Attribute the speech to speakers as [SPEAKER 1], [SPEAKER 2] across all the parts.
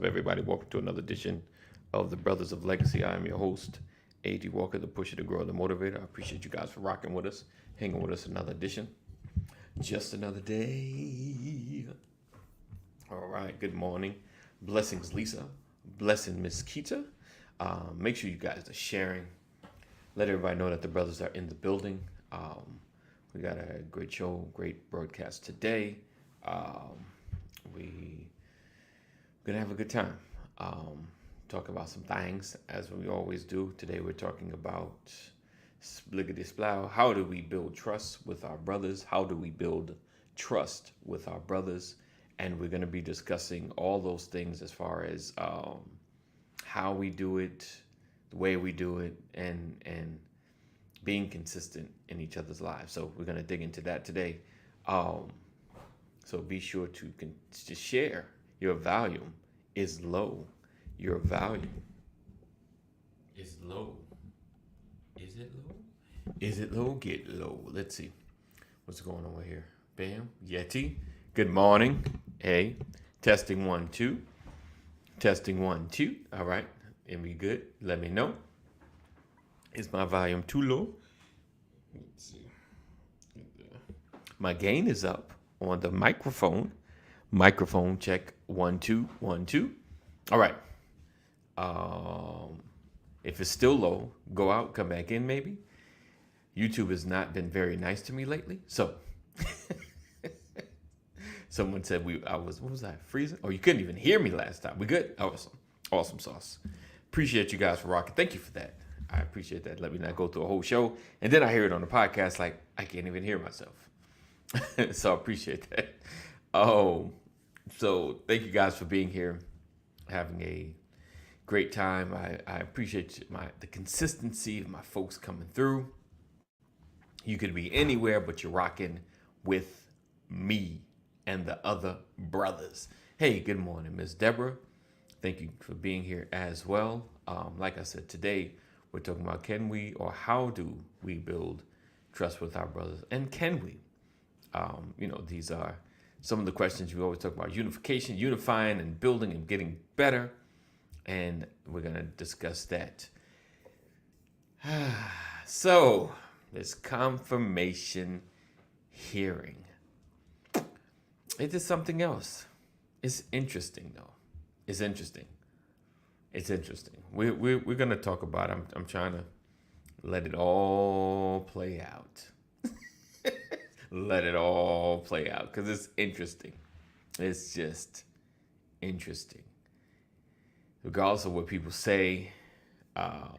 [SPEAKER 1] up, everybody? Welcome to another edition of the Brothers of Legacy. I am your host, A.G. Walker, the pusher, the grower, the motivator. I appreciate you guys for rocking with us, hanging with us another edition. Just another day. All right, good morning. Blessings, Lisa. Blessing, Miss Keita. Make sure you guys are sharing. Let everybody know that the brothers are in the building. We got a great show, great broadcast today. We're gonna have a good time. Talk about some things as we always do. Today we're talking about spliggity splow. How do we build trust with our brothers? How do we build trust with our brothers? And we're gonna be discussing all those things as far as how we do it, the way we do it, and being consistent in each other's lives. So we're gonna dig into that today. So be sure to share. Your volume is low. Your volume is low. Is it low? Is it low? Get low. Let's see what's going on here. Bam. Yeti. Good morning. Hey. Testing 1 2. Testing 1 2. All right. And we good? Let me know. Is my volume too low? Let's see. My gain is up on the microphone. Microphone check 1 2 1 2. All right. If it's still low, go out, come back in maybe. YouTube has not been very nice to me lately. So someone said what was I, freezing? Oh, you couldn't even hear me last time. We good? Awesome. Awesome sauce. Appreciate you guys for rocking. Thank you for that. I appreciate that. Let me not go through a whole show. And then I hear it on the podcast like I can't even hear myself. So I appreciate that. Oh, so thank you guys for being here, having a great time. I appreciate the consistency of my folks coming through. You could be anywhere, but you're rocking with me and the other brothers. Hey, good morning, Miss Deborah. Thank you for being here as well. Like I said, today we're talking about can we or how do we build trust with our brothers, and can we? These are some of the questions we always talk about: unification, unifying, and building and getting better. And we're going to discuss that. So, this confirmation hearing. It is something else. It's interesting, though. It's interesting. It's interesting. We're going to talk about it. I'm trying to let it all play out. Let it all play out because it's interesting. It's just interesting. Regardless of what people say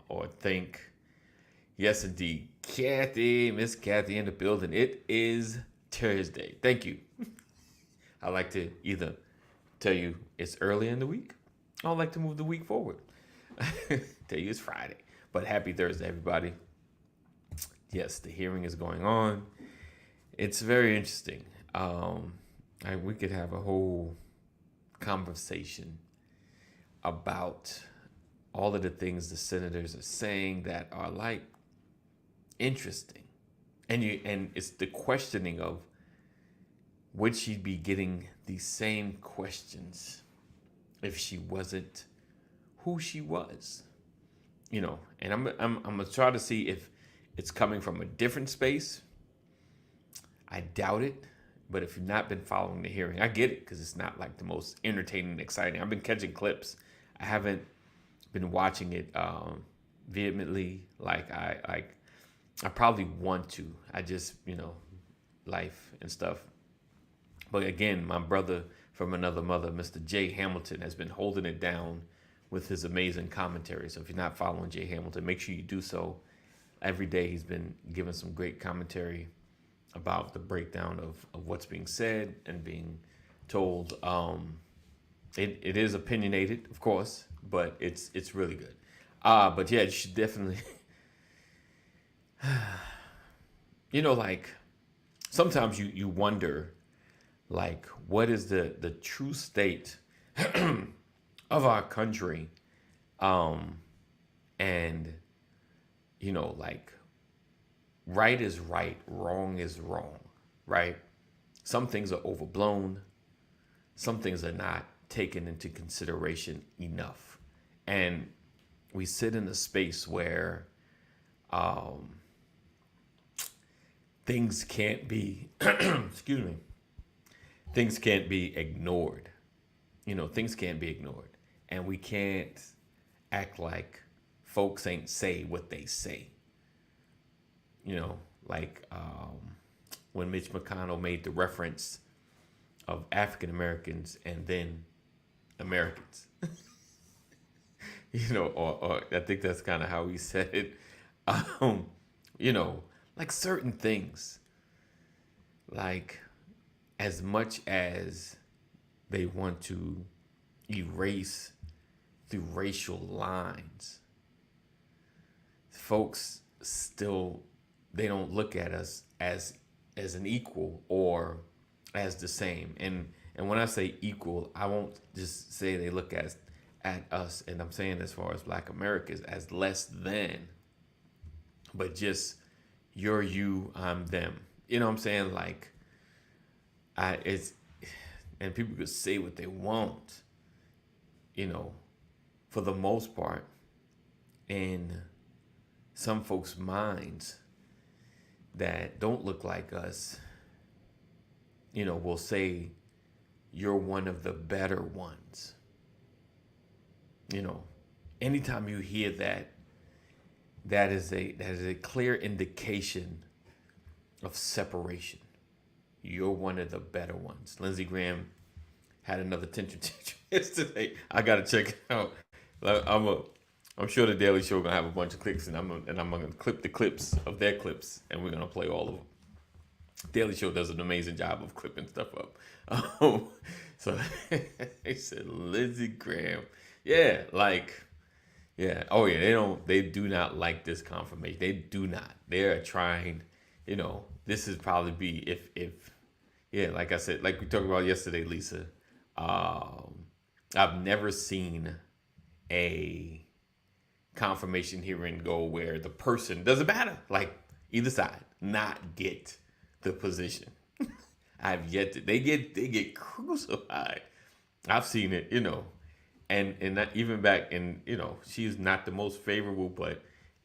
[SPEAKER 1] or think. Yes, indeed. Kathy, Miss Kathy in the building. It is Thursday. Thank you. I like to either tell you it's early in the week, or I like to move the week forward. Tell you it's Friday. But happy Thursday, everybody. Yes, the hearing is going on. It's very interesting. We could have a whole conversation about all of the things the senators are saying that are like interesting, and it's the questioning of would she be getting these same questions if she wasn't who she was, And I'm gonna try to see if it's coming from a different space. I doubt it. But if you've not been following the hearing, I get it because it's not like the most entertaining and exciting. I've been catching clips. I haven't been watching it vehemently like I probably want to. I just, life and stuff. But again, my brother from another mother, Mr. Jay Hamilton, has been holding it down with his amazing commentary. So if you're not following Jay Hamilton, make sure you do so. Every day he's been giving some great commentary about the breakdown of what's being said and being told. It is opinionated, of course, but it's really good. But yeah, you should definitely, like sometimes you wonder, like, what is the true state of our country, and like, right is right, wrong is wrong, right? Some things are overblown, some things are not. taken into consideration enough. And we sit in a space where um, things can't be, excuse me, things can't be ignored. Things can't be ignored. And we can't act like folks ain't say what they say. Like when Mitch McConnell made the reference of African Americans and then Americans. Or I think that's kind of how he said it. Um, like certain things, like as much as they want to erase through racial lines, folks still, they don't look at us as an equal or as the same. And when I say equal, I won't just say they look at us, and I'm saying as far as Black Americans, as less than, but just you're you, I'm them. You know what I'm saying? Like, and people could say what they want, for the most part, in some folks' minds that don't look like us, will say you're one of the better ones. Anytime you hear that, that is a clear indication of separation. You're one of the better ones. Lindsey Graham had another tension yesterday. I gotta check it out. I'm sure the Daily Show gonna have a bunch of clicks, and I'm gonna clip the clips of their clips, and we're gonna play all of them. Daily Show does an amazing job of clipping stuff up. So they said Lindsey Graham, yeah, oh yeah, they do not like this confirmation. They do not. They're trying, this is probably be if yeah, like I said, like we talked about yesterday, Lisa. I've never seen a confirmation hearing go where the person, doesn't matter, like either side, not get the position. I've yet to, they get crucified. I've seen it, and not even back in, she's not the most favorable, but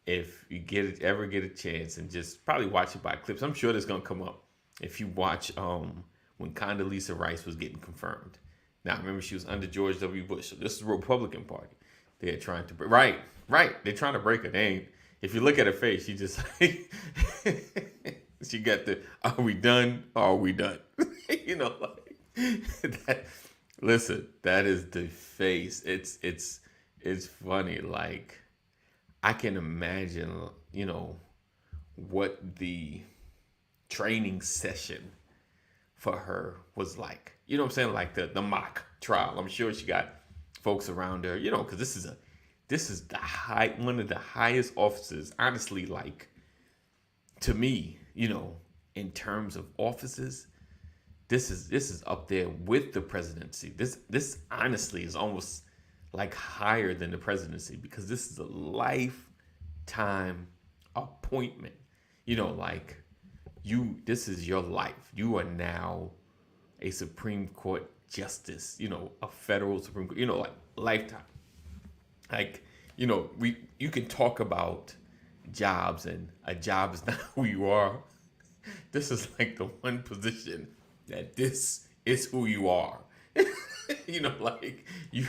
[SPEAKER 1] if you ever get a chance and just probably watch it by clips, I'm sure that's gonna come up. If you watch when Condoleezza Rice was getting confirmed. Now remember, she was under George W. Bush, so this is the Republican Party. They're trying to break, right. They're trying to break her. They ain't. If you look at her face, she just like she got the "Are we done? Are we done?" Like that. Listen, that is the face. It's funny. Like I can imagine, what the training session for her was like. You know what I'm saying? Like the mock trial. I'm sure she got folks around her, because this is one of the highest offices, honestly, like to me, in terms of offices, this is up there with the presidency. This honestly is almost like higher than the presidency, because this is a lifetime appointment. Like this is your life. You are now a Supreme Court justice, a federal Supreme Court, like lifetime. Like, you can talk about jobs, and a job is not who you are. This is like the one position that this is who you are. Like you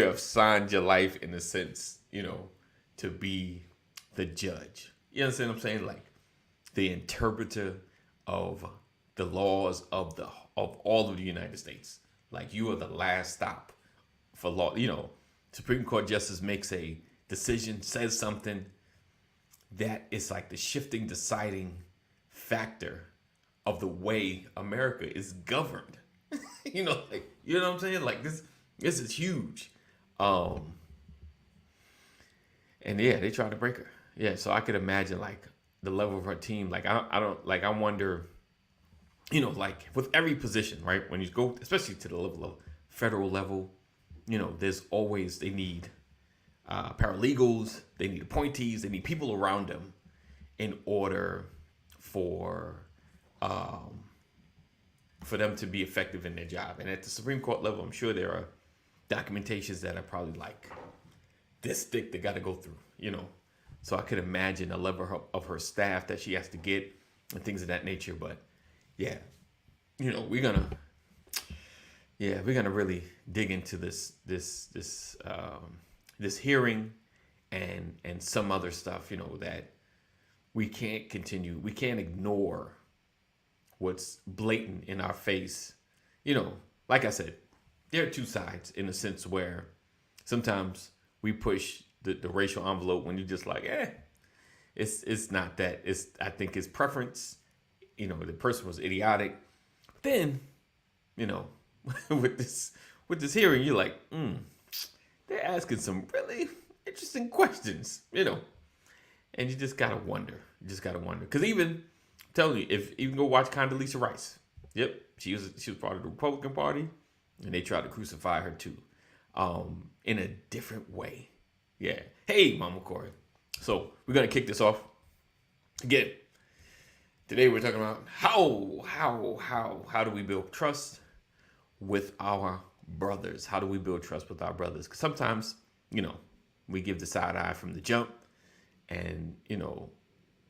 [SPEAKER 1] have signed your life in a sense, to be the judge. You understand what I'm saying? Like the interpreter of the laws of all of the United States. Like you are the last stop for law. Supreme Court justice makes a decision, says something that is like the shifting, deciding factor of the way America is governed. Like you know what I'm saying? Like this is huge. And yeah, they tried to break her. Yeah, so I could imagine like the level of her team. Like I don't like I wonder, like with every position, right? When you go, especially to the level of federal level, there's always, they need paralegals, they need appointees, they need people around them in order for for them to be effective in their job. And at the Supreme Court level, I'm sure there are documentations that are probably like this thick they got to go through, So I could imagine the level of her staff that she has to get and things of that nature. But yeah, we're gonna really dig into this hearing and some other stuff, that we can't continue. We can't ignore what's blatant in our face. Like I said, there are two sides in the sense where sometimes we push the racial envelope when you're just like, it's not that. I think it's preference. The person was idiotic. Then, with this hearing, you're like, they're asking some really interesting questions, and you just gotta wonder. Because even, I'm telling you, if you can go watch Condoleezza Rice, yep, she was part of the Republican Party, and they tried to crucify her too, in a different way. Yeah. Hey, Mama Corey. So we're gonna kick this off again. Today we're talking about how do we build trust with our brothers? How do we build trust with our brothers? Because sometimes, we give the side eye from the jump, and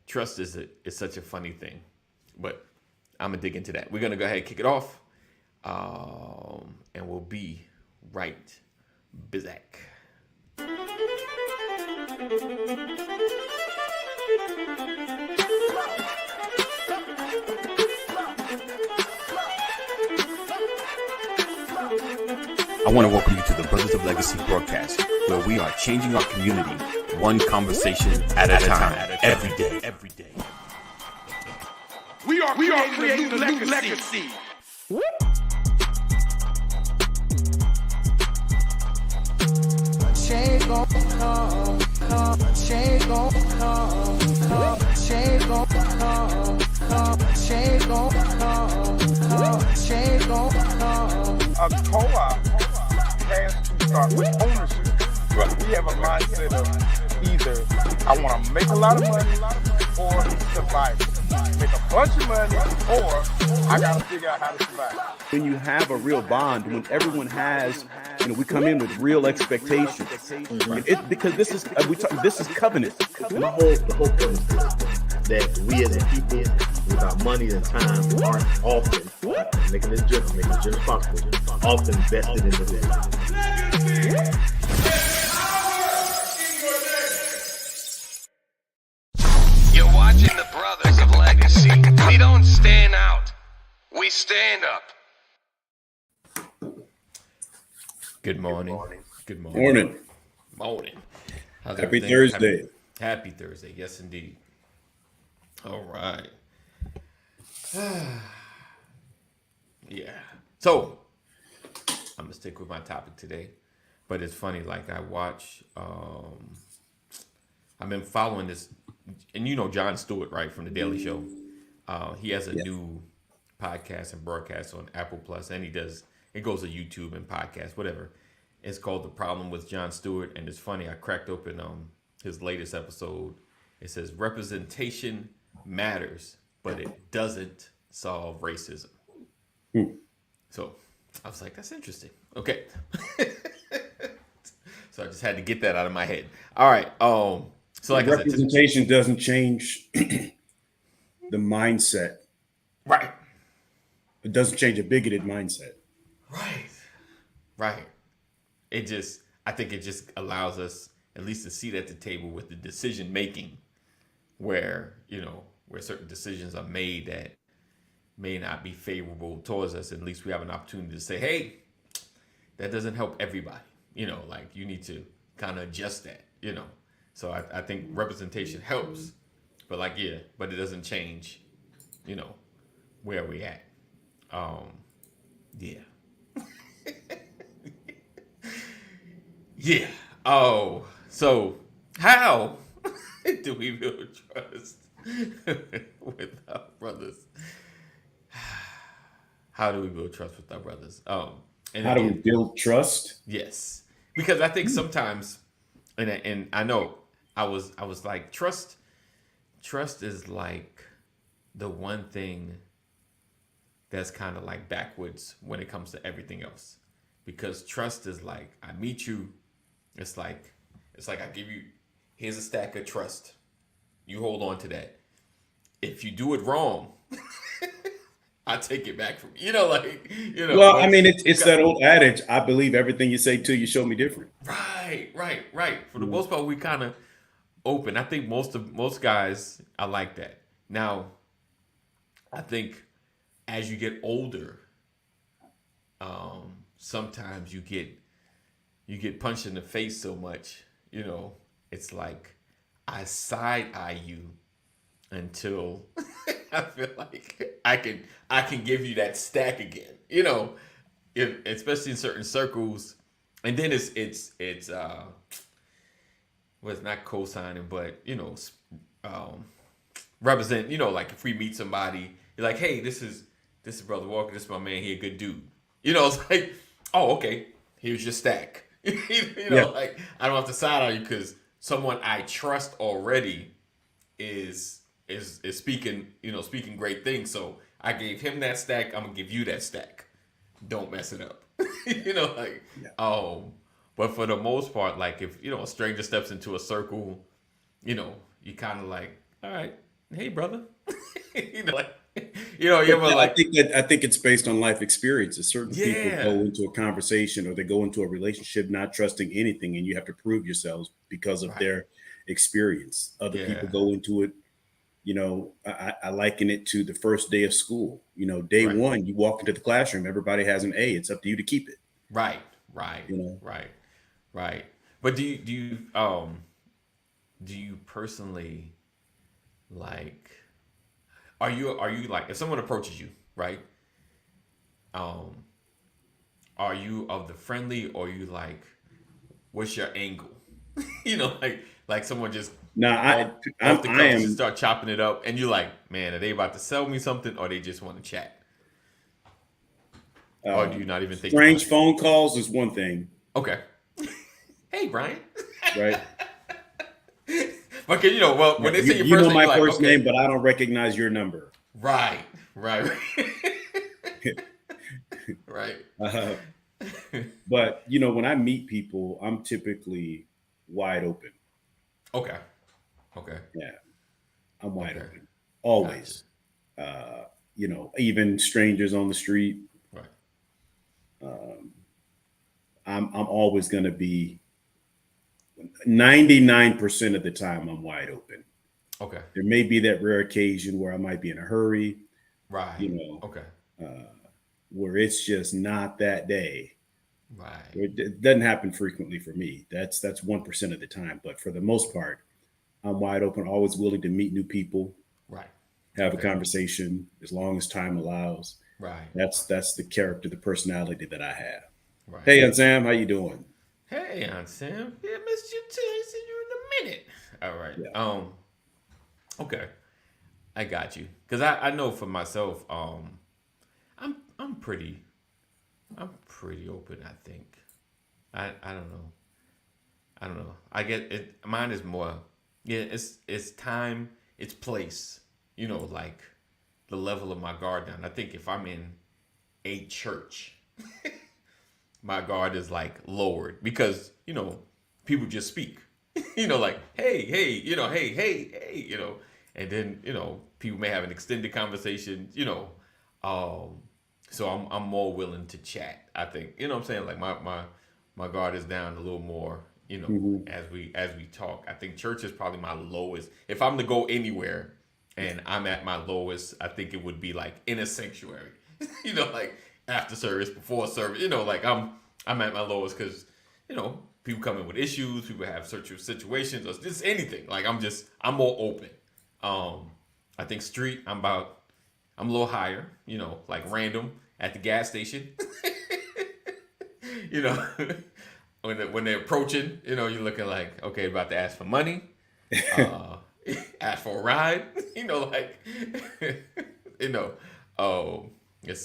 [SPEAKER 1] trust is such a funny thing. But I'm gonna dig into that. We're gonna go ahead and kick it off, and we'll be right back.
[SPEAKER 2] I want to welcome you to the Brothers of Legacy broadcast, where we are changing our community one conversation at a time, every day.
[SPEAKER 3] We are creating a new legacy.
[SPEAKER 4] Change gon' come, change gon' come, change gon' come, change gon' come, change gon' come.
[SPEAKER 3] A co-op has to start with ownership. Right. We have a mindset of either I want to make a lot of money or survive. Make a bunch of money or I got to figure out how to survive.
[SPEAKER 5] When you have a real bond, when everyone has, we come in with real expectations. Mm-hmm. Because this is covenant.
[SPEAKER 6] The whole premise is that we as a people, with our money and time, aren't often making this just possible, often vested in the business.
[SPEAKER 7] You're watching the Brothers of Legacy. We don't stand out. We stand up.
[SPEAKER 1] Good morning. Morning.
[SPEAKER 5] Happy Thursday.
[SPEAKER 1] Happy Thursday. Yes, indeed. All right. Yeah. So, I'm going to stick with my topic today. But it's funny, like I watch, I've been following this, and Jon Stewart, right, from The Daily Show. He has a new podcast and broadcast on Apple Plus, and it goes to YouTube and podcasts, whatever. It's called The Problem with Jon Stewart, and it's funny. I cracked open his latest episode. It says representation matters, but it doesn't solve racism. So I was like, that's interesting. Okay. So I just had to get that out of my head. All right. So like
[SPEAKER 5] representation doesn't change the mindset.
[SPEAKER 1] Right.
[SPEAKER 5] It doesn't change a bigoted mindset.
[SPEAKER 1] Right. I think it just allows us at least a seat at the table with the decision making where certain decisions are made that may not be favorable towards us. At least we have an opportunity to say, hey, that doesn't help everybody. Like you need to kind of adjust that, So I think representation helps, but but it doesn't change, where we at. Yeah. Yeah. Oh, so how do we build trust with our brothers? How do we build trust with our brothers? And
[SPEAKER 5] how do we build trust?
[SPEAKER 1] Yes, because I think sometimes, and I know I was like trust is like the one thing that's kind of like backwards when it comes to everything else. Because trust is like, I meet you, it's like I give you, here's a stack of trust. You hold on to that. If you do it wrong, I take it back from you.
[SPEAKER 5] Well, I mean, it's that old adage. I believe everything you say till you show me different.
[SPEAKER 1] Right. For the most part, we kind of open. I think most guys are like that. Now, I think as you get older, sometimes you get punched in the face so much. It's like I side eye you until I feel like I can give you that stack again. Especially in certain circles, and then it's well, it's not co-signing, but represent. Like if we meet somebody, you're like, hey, this is Brother Walker, this is my man, he a good dude. It's like, oh, okay, here's your stack. Like I don't have to side on you because someone I trust already is speaking, speaking great things. So I gave him that stack. I'm gonna give you that stack. Don't mess it up. But for the most part, like if a stranger steps into a circle, you kind of like, all right, hey brother, you're like,
[SPEAKER 5] I think it's based on life experiences. Certain people go into a conversation or they go into a relationship not trusting anything, and you have to prove yourselves because of their experience. Other people go into it. I liken it to the first day of school. Day one, you walk into the classroom, everybody has an A. It's up to you to keep it.
[SPEAKER 1] Right. But do you personally like? Are you like if someone approaches you, right? Are you of the friendly, or you like, what's your angle? like someone just off the cuff just start chopping it up, and you're like, man, are they about to sell me something, or they just want to chat? Or do you not even think?
[SPEAKER 5] Strange phone calls is one thing.
[SPEAKER 1] Okay. Hey, Brian.
[SPEAKER 5] Right.
[SPEAKER 1] But when they say your first name,
[SPEAKER 5] my first name, but I don't recognize your number.
[SPEAKER 1] Right. Right.
[SPEAKER 5] But when I meet people, I'm typically wide open.
[SPEAKER 1] Okay.
[SPEAKER 5] Yeah, I'm wide open always. Even strangers on the street.
[SPEAKER 1] Right.
[SPEAKER 5] I'm always going to be 99% of the time I'm wide open.
[SPEAKER 1] Okay.
[SPEAKER 5] There may be that rare occasion where I might be in a hurry.
[SPEAKER 1] Right. Okay.
[SPEAKER 5] Where it's just not that day.
[SPEAKER 1] Right.
[SPEAKER 5] It doesn't happen frequently for me. That's 1% of the time. But for the most part, I'm wide open, always willing to meet new people.
[SPEAKER 1] Right.
[SPEAKER 5] Have a conversation as long as time allows.
[SPEAKER 1] Right.
[SPEAKER 5] That's the character, the personality that I have.
[SPEAKER 1] Right.
[SPEAKER 5] Hey, Aunt Sam, how you doing?
[SPEAKER 1] Hey, Aunt Sam. Yeah, missed you too. I seen you in a minute. All right.
[SPEAKER 5] Yeah.
[SPEAKER 1] Okay. I got you. Because I know for myself, I'm pretty open, I think. I don't know. I get it. Mine is more, it's time, it's place, like the level of my guard down. I think if I'm in a church, my guard is like lowered because, people just speak, like, hey, hey, and then, people may have an extended conversation, so I'm more willing to chat, I think. You know what I'm saying? Like my guard is down a little more, as we talk. I think church is probably my lowest. If I'm to go anywhere and I'm at my lowest, I think it would be like in a sanctuary. Like after service, before service, like I'm at my lowest because, people come in with issues, people have certain situations or just anything. Like I'm more open. I think street, I'm a little higher, like random at the gas station. When they're approaching, you're looking like, okay, about to ask for money, ask for a ride, let's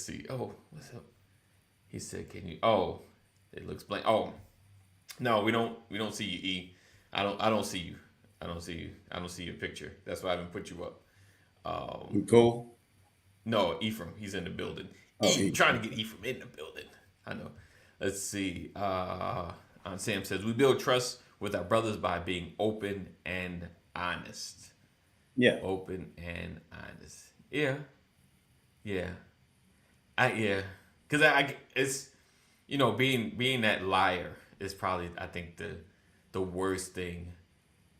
[SPEAKER 1] see. Oh, what's up? He said, can you, it looks blank. Oh, no, we don't see you, E. I don't see you. I don't see your picture. That's why I haven't put you up.
[SPEAKER 5] Cool.
[SPEAKER 1] No, Ephraim. He's in the building.
[SPEAKER 5] Oh,
[SPEAKER 1] Trying to get Ephraim in the building. I know. Let's see. Sam says, we build trust with our brothers by being open and honest.
[SPEAKER 5] Yeah.
[SPEAKER 1] Open and honest. Yeah. Yeah. Because I it's, being that liar is probably, I think, the worst thing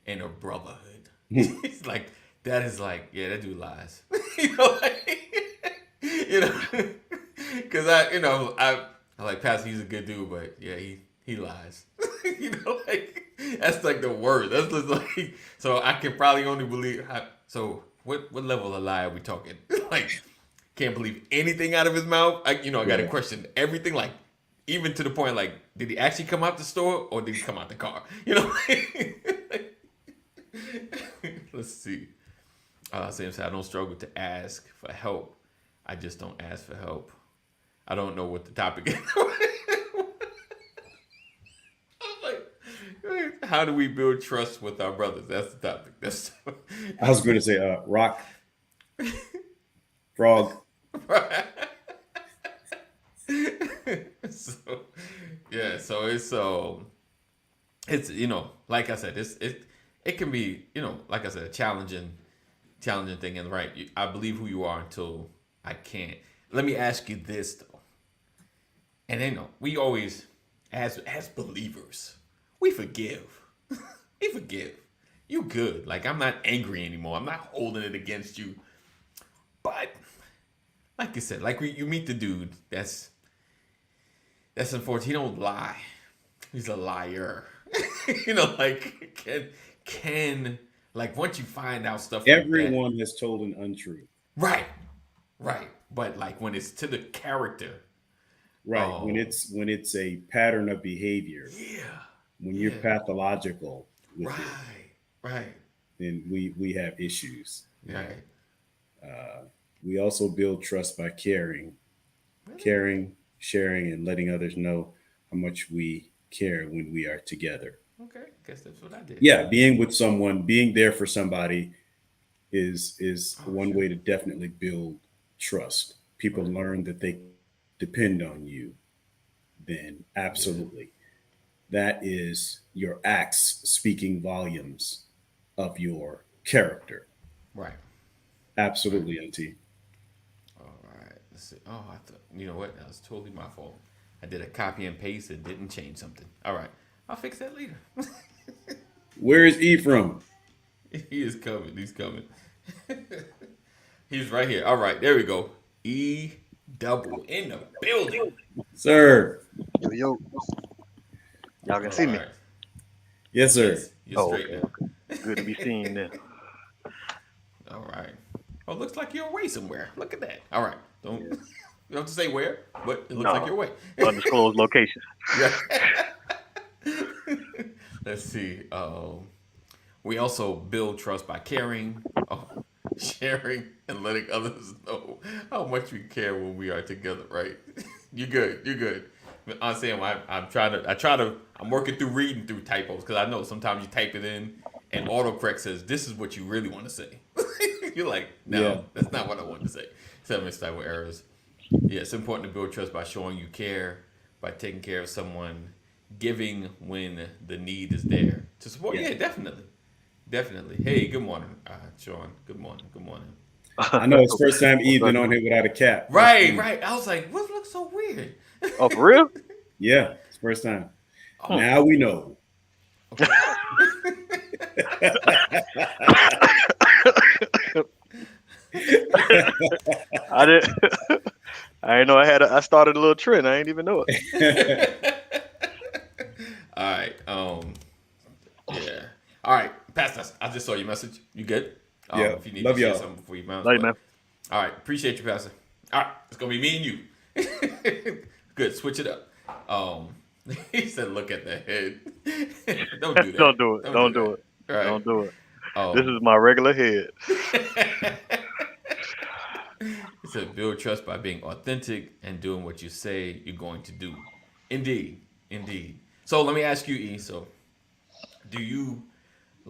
[SPEAKER 1] in a brotherhood. It's like, that is like, yeah, that dude lies. Because I like Pastor, he's a good dude, but yeah, he lies. That's like the worst. That's just like, so I can probably only believe. So what level of lie are we talking? Like, can't believe anything out of his mouth. I got to question everything. Like, even to the point, like, did he actually come out the store or did he come out the car? Let's see. Sam said, I don't struggle to ask for help. I just don't ask for help. I don't know what the topic is. Like, how do we build trust with our brothers? That's the topic.
[SPEAKER 5] I was going to say, rock, frog.
[SPEAKER 1] So it's like I said, it can be, like I said, a challenging thing. And right, I believe who you are until I can't. Let me ask you this though. And we always, as believers, we forgive. We forgive. You good. Like, I'm not angry anymore. I'm not holding it against you. But like you said, like you meet the dude that's unfortunate. He don't lie. He's a liar. Like can like once you find out stuff
[SPEAKER 5] Everyone
[SPEAKER 1] like
[SPEAKER 5] has told an untruth.
[SPEAKER 1] Right. But like when it's to the character.
[SPEAKER 5] Right. When it's a pattern of behavior.
[SPEAKER 1] Yeah.
[SPEAKER 5] When you're pathological with
[SPEAKER 1] Right.
[SPEAKER 5] then we have issues.
[SPEAKER 1] Right.
[SPEAKER 5] We also build trust by caring, sharing, and letting others know how much we care when we are together.
[SPEAKER 1] Okay, guess that's what I did.
[SPEAKER 5] Yeah, being with someone, being there for somebody is one way to definitely build trust. People learn that they depend on you. Then absolutely. That is your acts speaking volumes of your character.
[SPEAKER 1] Right.
[SPEAKER 5] Absolutely, Auntie.
[SPEAKER 1] All right. Let's see. Oh, I thought, you know what? That was totally my fault. I did a copy and paste and didn't change something. All right. I'll fix that later.
[SPEAKER 5] Where is Ephraim?
[SPEAKER 1] He is coming. He's coming. He's right here. All right. There we go. E double in the building.
[SPEAKER 5] Sir.
[SPEAKER 8] Yo. Y'all can see me.
[SPEAKER 1] Right.
[SPEAKER 5] Yes, sir.
[SPEAKER 1] Yes, you're straight now.
[SPEAKER 8] Good to be seen then.
[SPEAKER 1] All right. Oh, looks like you're away somewhere. Look at that. All right. You don't have to say where, but it looks like you're away.
[SPEAKER 8] Undisclosed location.
[SPEAKER 1] Let's see. We also build trust by caring, sharing, and letting others know how much we care when we are together. Right? You're good. I'm saying I'm working through reading through typos because I know sometimes you type it in and autocorrect says this is what you really want to say. You're like, no, that's not what I want to say. 7 type of errors. Yeah, it's important to build trust by showing you care, by taking care of someone, giving when the need is there to support. Yeah, definitely. Hey, good morning, Sean. Good morning.
[SPEAKER 5] I know it's first time Eve been on here without a cap.
[SPEAKER 1] Right. I was like, what looks so weird?
[SPEAKER 8] Oh, for real?
[SPEAKER 5] Yeah, it's first time. Now we know.
[SPEAKER 8] I didn't know I started a little trend. I didn't even know it.
[SPEAKER 1] All right. Yeah. All right, Pastor. I just saw your message. You good?
[SPEAKER 5] Yeah.
[SPEAKER 1] If you need
[SPEAKER 5] Love
[SPEAKER 1] to share
[SPEAKER 5] y'all.
[SPEAKER 1] something before you bounce.
[SPEAKER 8] Love you, man.
[SPEAKER 1] All right. Appreciate you, Pastor. All right. It's gonna be me and you. Good. Switch it up. He said, "Look at the head." Don't do that.
[SPEAKER 8] Don't do it. Don't do it.
[SPEAKER 1] Right.
[SPEAKER 8] Don't do it. This is my regular head.
[SPEAKER 1] He said, "Build trust by being authentic and doing what you say you're going to do." Indeed. So let me ask you, E. So, do you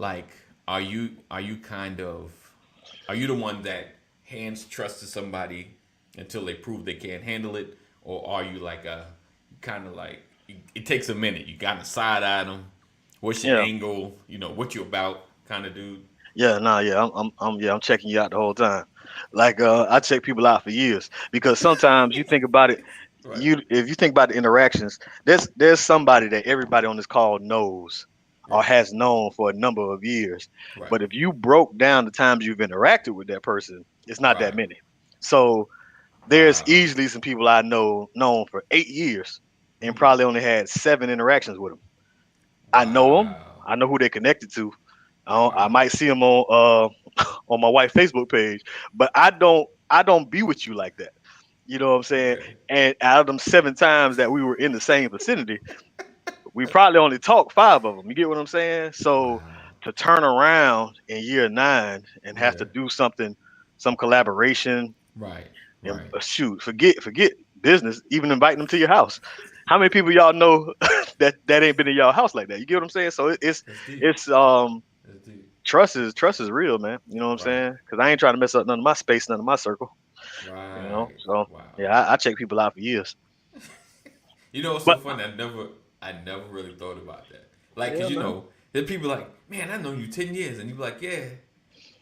[SPEAKER 1] are you the one that hands trust to somebody until they prove they can't handle it, or are you like a kind of like it takes a minute? You got to side eye them. What's your
[SPEAKER 8] Yeah.
[SPEAKER 1] angle? You know what you about, kind of dude.
[SPEAKER 8] Yeah, no, yeah, I'm checking you out the whole time. Like, I check people out for years because sometimes you think about it,
[SPEAKER 1] Right.
[SPEAKER 8] if you think about the interactions, there's somebody that everybody on this call knows or
[SPEAKER 1] Yeah.
[SPEAKER 8] has known for a number of years.
[SPEAKER 1] Right.
[SPEAKER 8] But if you broke down the times you've interacted with that person, it's not that
[SPEAKER 1] Right.
[SPEAKER 8] many. So there's
[SPEAKER 1] Wow.
[SPEAKER 8] easily some people I known for 8 years and
[SPEAKER 1] Mm.
[SPEAKER 8] probably only had 7 interactions with them. I know them.
[SPEAKER 1] Wow.
[SPEAKER 8] I know who they're connected to. I
[SPEAKER 1] Wow.
[SPEAKER 8] might see them on my wife's Facebook page, but I don't be with you like that. You know what I'm saying?
[SPEAKER 1] Okay.
[SPEAKER 8] And out of them 7 times that we were in the same vicinity, we probably only talked 5 of them. You get what I'm saying? So
[SPEAKER 1] Wow.
[SPEAKER 8] to turn around in year 9 and have
[SPEAKER 1] Yeah.
[SPEAKER 8] to do something, some collaboration,
[SPEAKER 1] Right.
[SPEAKER 8] and
[SPEAKER 1] Right.
[SPEAKER 8] shoot, forget business, even inviting them to your house. How many people y'all know that ain't been in y'all house like that? You get what I'm saying? So
[SPEAKER 1] That's deep.
[SPEAKER 8] it's
[SPEAKER 1] That's deep.
[SPEAKER 8] trust is real, man. You know what I'm
[SPEAKER 1] Right.
[SPEAKER 8] saying? Because I ain't trying to mess up none of my space, none of my circle. You know,
[SPEAKER 1] Right.
[SPEAKER 8] so
[SPEAKER 1] Wow.
[SPEAKER 8] yeah, I check people out for years.
[SPEAKER 1] You know what's so
[SPEAKER 8] But
[SPEAKER 1] funny? I never really thought about that. Like,
[SPEAKER 8] yeah,
[SPEAKER 1] cause
[SPEAKER 8] man.
[SPEAKER 1] there are people like, man, I know you 10 years, and you be like, yeah,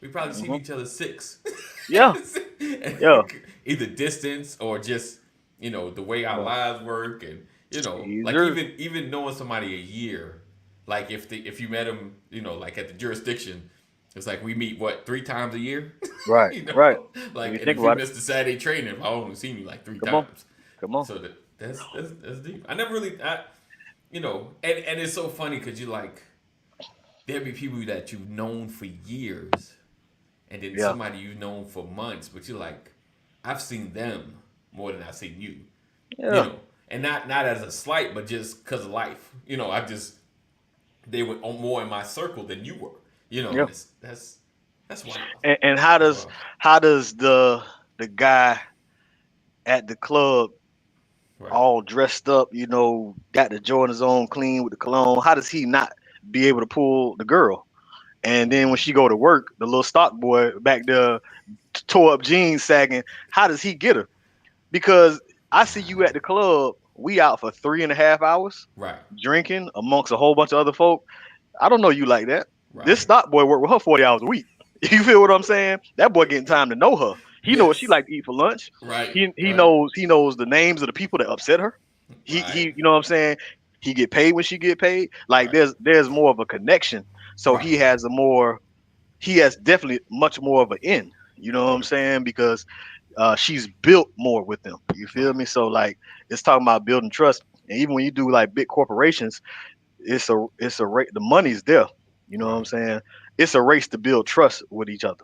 [SPEAKER 1] we probably seen
[SPEAKER 8] Hmm.
[SPEAKER 1] each other 6.
[SPEAKER 8] Yeah, yeah,
[SPEAKER 1] Either distance or just the way our
[SPEAKER 8] yeah.
[SPEAKER 1] lives work, and like
[SPEAKER 8] Easier.
[SPEAKER 1] even knowing somebody a year, like if you met them, like at the jurisdiction, it's like we meet what 3 times a year,
[SPEAKER 8] Right, right. If
[SPEAKER 1] like,
[SPEAKER 8] you
[SPEAKER 1] and
[SPEAKER 8] think
[SPEAKER 1] if we
[SPEAKER 8] about it,
[SPEAKER 1] missed the Saturday training, I only seen you like three
[SPEAKER 8] come on,
[SPEAKER 1] times.
[SPEAKER 8] come on.
[SPEAKER 1] So that's deep. I never really, and it's so funny because you like there be people that you've known for years, and then
[SPEAKER 8] Yeah,
[SPEAKER 1] somebody you've known for months, but you're like, I've seen them more than I've seen you, you
[SPEAKER 8] yeah.
[SPEAKER 1] know, and not as a slight, but just because of life, they were more in my circle than you were,
[SPEAKER 8] Yeah.
[SPEAKER 1] and that's wild.
[SPEAKER 8] And how
[SPEAKER 1] That's
[SPEAKER 8] does
[SPEAKER 1] wild.
[SPEAKER 8] the guy at the club
[SPEAKER 1] Right.
[SPEAKER 8] all dressed up, got the Jordans on clean with the cologne? How does he not be able to pull the girl? And then when she go to work, the little stock boy back there, tore up jeans sagging. How does he get her? Because I see you at the club, we out for 3.5 hours
[SPEAKER 1] Right.
[SPEAKER 8] drinking amongst a whole bunch of other folk. I don't know you like that. This
[SPEAKER 1] Right.
[SPEAKER 8] stock boy work with her 40 hours a week. You feel what I'm saying? That boy getting time to know her. He know what she
[SPEAKER 1] Yes.
[SPEAKER 8] like to eat for lunch.
[SPEAKER 1] Right.
[SPEAKER 8] He
[SPEAKER 1] Right.
[SPEAKER 8] knows the names of the people that upset her. He
[SPEAKER 1] Right.
[SPEAKER 8] you know what I'm saying? He get paid when she get paid. Like
[SPEAKER 1] Right.
[SPEAKER 8] there's more of a connection. So
[SPEAKER 1] Right.
[SPEAKER 8] he has definitely much more of an in. You know what I'm
[SPEAKER 1] Okay.
[SPEAKER 8] saying? Because she's built more with them. You feel
[SPEAKER 1] Right.
[SPEAKER 8] me? So like it's talking about building trust. And even when you do like big corporations, it's a rate. The money's there. You know what I'm
[SPEAKER 1] Right.
[SPEAKER 8] saying? It's a race to build trust with each other.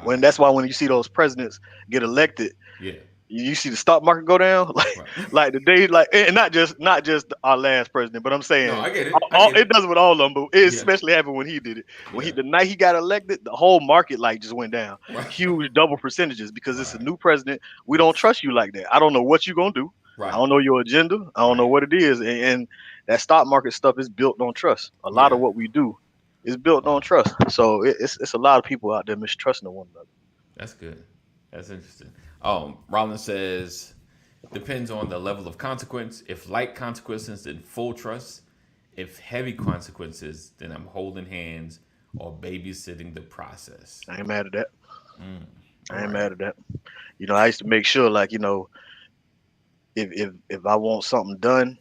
[SPEAKER 8] That's
[SPEAKER 1] Wow.
[SPEAKER 8] why when you see those presidents get elected,
[SPEAKER 1] Yeah.
[SPEAKER 8] you see the stock market go down, like
[SPEAKER 1] Right.
[SPEAKER 8] like the day, like, and not just our last president, but I'm
[SPEAKER 1] No,
[SPEAKER 8] saying
[SPEAKER 1] I get it. I
[SPEAKER 8] all,
[SPEAKER 1] get
[SPEAKER 8] it
[SPEAKER 1] it.
[SPEAKER 8] does with all of them, but it
[SPEAKER 1] Yeah.
[SPEAKER 8] especially happened when he did it. When
[SPEAKER 1] Yeah.
[SPEAKER 8] the night he got elected, the whole market like just went down,
[SPEAKER 1] Right.
[SPEAKER 8] huge double percentages because it's a
[SPEAKER 1] Right.
[SPEAKER 8] new president. We don't
[SPEAKER 1] Yes.
[SPEAKER 8] trust you like that. I don't know what you're gonna do. I
[SPEAKER 1] Right.
[SPEAKER 8] don't know your agenda. I don't know
[SPEAKER 1] Right.
[SPEAKER 8] what it is, and that stock market stuff is built on trust. A lot
[SPEAKER 1] Yeah.
[SPEAKER 8] of what we do is built on
[SPEAKER 1] Wow.
[SPEAKER 8] trust. So it's a lot of people out there mistrusting one another.
[SPEAKER 1] That's good. That's interesting. Rollins says depends on the level of consequence. If light consequences, then full trust. If heavy consequences, then I'm holding hands or babysitting the process.
[SPEAKER 8] I ain't mad at that.
[SPEAKER 1] All
[SPEAKER 8] I ain't
[SPEAKER 1] right.
[SPEAKER 8] mad at that. I used to make sure, like, if I want something done,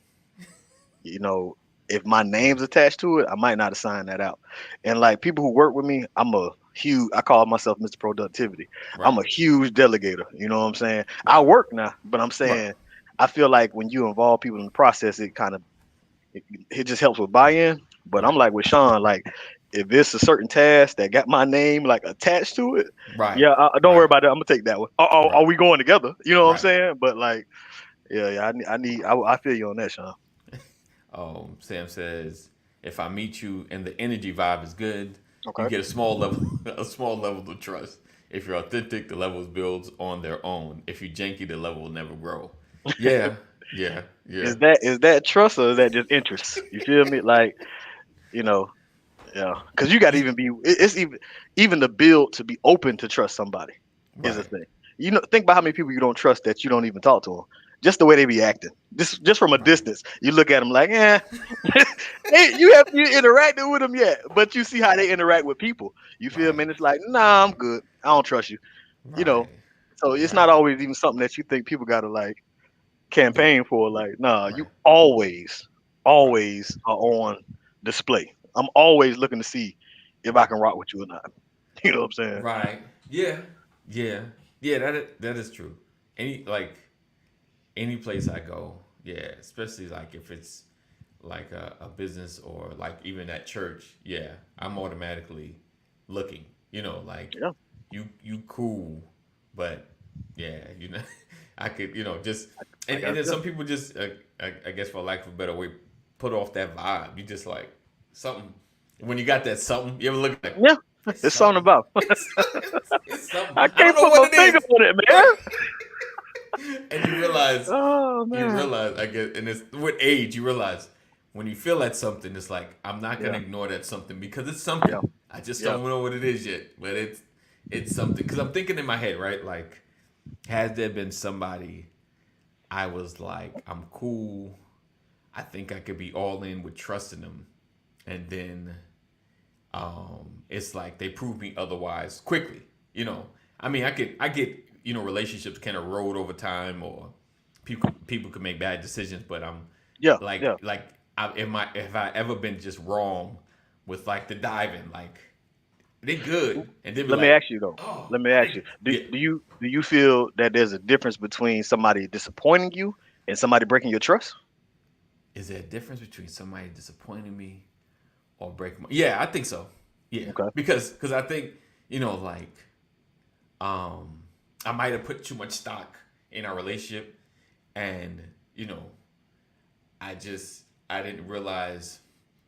[SPEAKER 8] you know, if my name's attached to it, I might not assign that out. And like people who work with me, I call myself Mr. Productivity.
[SPEAKER 1] Right.
[SPEAKER 8] I'm a huge delegator. You know what I'm saying? I
[SPEAKER 1] Right.
[SPEAKER 8] work now, but I'm
[SPEAKER 1] Right.
[SPEAKER 8] saying I feel like when you involve people in the process, it just helps with buy-in. But I'm
[SPEAKER 1] Right.
[SPEAKER 8] like with Sean, like if it's a certain task that got my name like attached to it,
[SPEAKER 1] Right.
[SPEAKER 8] yeah, don't worry
[SPEAKER 1] Right.
[SPEAKER 8] about that. I'm gonna take that one. Are
[SPEAKER 1] Right.
[SPEAKER 8] we going together? You know what I'm
[SPEAKER 1] Right.
[SPEAKER 8] saying? But like, yeah, I feel you on that, Sean.
[SPEAKER 1] Sam says, if I meet you and the energy vibe is good, you
[SPEAKER 8] Okay.
[SPEAKER 1] get a small level, a small level of trust. If you're authentic, the levels builds on their own. If you're janky, the level will never grow. Yeah, yeah, yeah.
[SPEAKER 8] Is that trust or is that just interest? You feel me? Like, you know, yeah. Because you got to
[SPEAKER 1] You,
[SPEAKER 8] even be. It's even the build to be open to trust somebody. is the thing. You know, think about how many people you don't trust that you don't even talk to them. Just the way they be acting, just from a distance, you look at them like, you haven't interacted with them yet, but you see how they interact with people. You feel me? And it's like, nah, I'm good. I don't trust you. You know, so it's not always even something that you think people gotta like campaign for. Like, nah, you always are on display. I'm always looking to see if I can rock with you or not. You know what I'm saying?
[SPEAKER 1] Right. Yeah. Yeah. Yeah. That is true. Any place I go, yeah, especially like if it's like a business or like even at church, yeah, I'm automatically looking. You know, like you cool, but yeah, you know, I could, you know, just and then some people just I guess for lack of a better way put off that vibe. You just like something when you got that something. You ever look like
[SPEAKER 8] it's something about.
[SPEAKER 1] it's something.
[SPEAKER 8] I can't put my finger on it, man.
[SPEAKER 1] And you realize,
[SPEAKER 8] man.
[SPEAKER 1] I guess, and it's with age, you realize when you feel that something, it's like I'm not gonna ignore that something because it's something. I just don't know what it is yet, but it's something. Because I'm thinking in my head, right? Like, has there been somebody I was like, I'm cool. I think I could be all in with trusting them, and then it's like they prove me otherwise quickly. You know, I mean, I get. You know, relationships kind of erode over time, or people could make bad decisions. But I'm have I ever been just wrong with like the diving? Like they good, and then
[SPEAKER 8] let me ask you though. Let me ask you. Do you feel that there's a difference between somebody disappointing you and somebody breaking your trust?
[SPEAKER 1] Is there a difference between somebody disappointing me or breaking my? Yeah, I think so. Yeah,
[SPEAKER 8] okay.
[SPEAKER 1] Because I think like I might have put too much stock in our relationship, and I didn't realize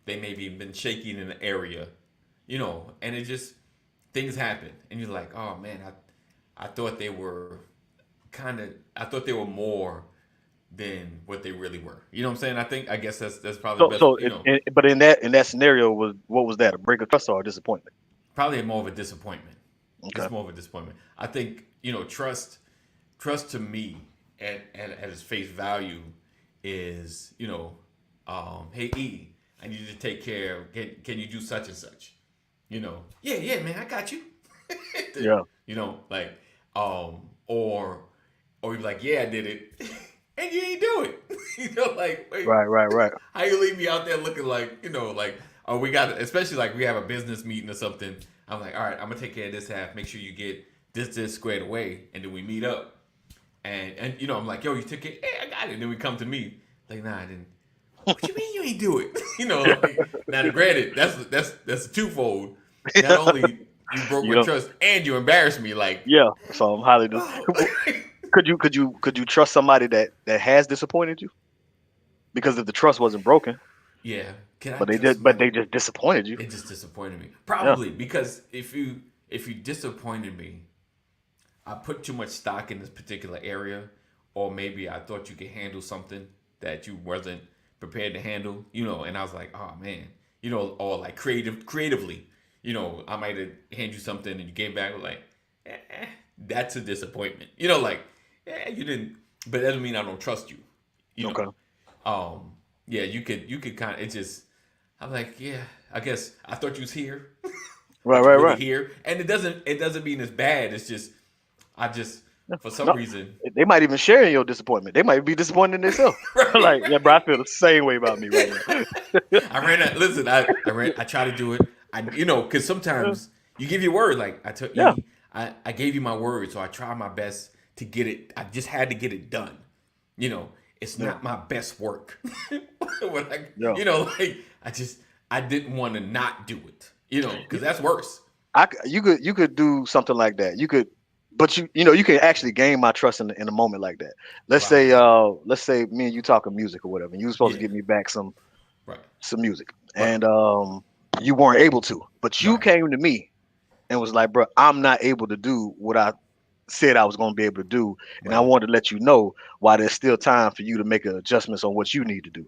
[SPEAKER 1] they maybe been shaky in an area, and it just things happen, and you're like, oh man, I thought they were more than what they really were. You know what I'm saying? I guess that's probably
[SPEAKER 8] but in that scenario, what was that, a break of trust or a disappointment?
[SPEAKER 1] Probably more of a disappointment.
[SPEAKER 8] Okay.
[SPEAKER 1] It's more of a disappointment. I think trust to me at its face value is hey E, I need you to take care of, can you do such and such? Yeah man, I got you. Or you're like, yeah, I did it, and you ain't do it. Like, wait,
[SPEAKER 8] right.
[SPEAKER 1] How you leave me out there looking like oh, we got, especially like we have a business meeting or something. I'm like, all right, I'm gonna take care of this half. Make sure you get this squared away, and then we meet up. And I'm like, yo, you took it? Hey, I got it. And then we come to me, like, nah, I didn't. What you mean you ain't do it? Now granted, that's twofold. Not only you broke my trust, and you embarrassed me. Like,
[SPEAKER 8] so I'm highly. Could you trust somebody that has disappointed you? Because if the trust wasn't broken, they just disappointed you.
[SPEAKER 1] It just disappointed me. Probably because if you disappointed me, I put too much stock in this particular area, or maybe I thought you could handle something that you wasn't prepared to handle, and I was like, oh man, or like creatively, I might have handed you something and you gave back like, that's a disappointment. You didn't, but that doesn't mean I don't trust you.
[SPEAKER 8] Okay.
[SPEAKER 1] You could kind of, it just, I'm like, yeah, I guess I thought you was here.
[SPEAKER 8] Right.
[SPEAKER 1] Here, and it doesn't mean it's bad. It's just, for some reason,
[SPEAKER 8] they might even share in your disappointment. They might be disappointed in themselves. Like, yeah, bro, I feel the same way about me right now.
[SPEAKER 1] I try to do it. Because sometimes you give your word. Like I took, I gave you my word, so I try my best to get it. I just had to get it done. It's not my best work. I didn't want to not do it. Because that's worse.
[SPEAKER 8] You could do something like that. You could, but you can actually gain my trust in a moment like that. Let's say me and you talking music or whatever, and you were supposed to give me back some music, and you weren't able to, but you came to me and was like, bro, I'm not able to do what I said I was going to be able to do, and I wanted to let you know why there's still time for you to make adjustments on what you need to do.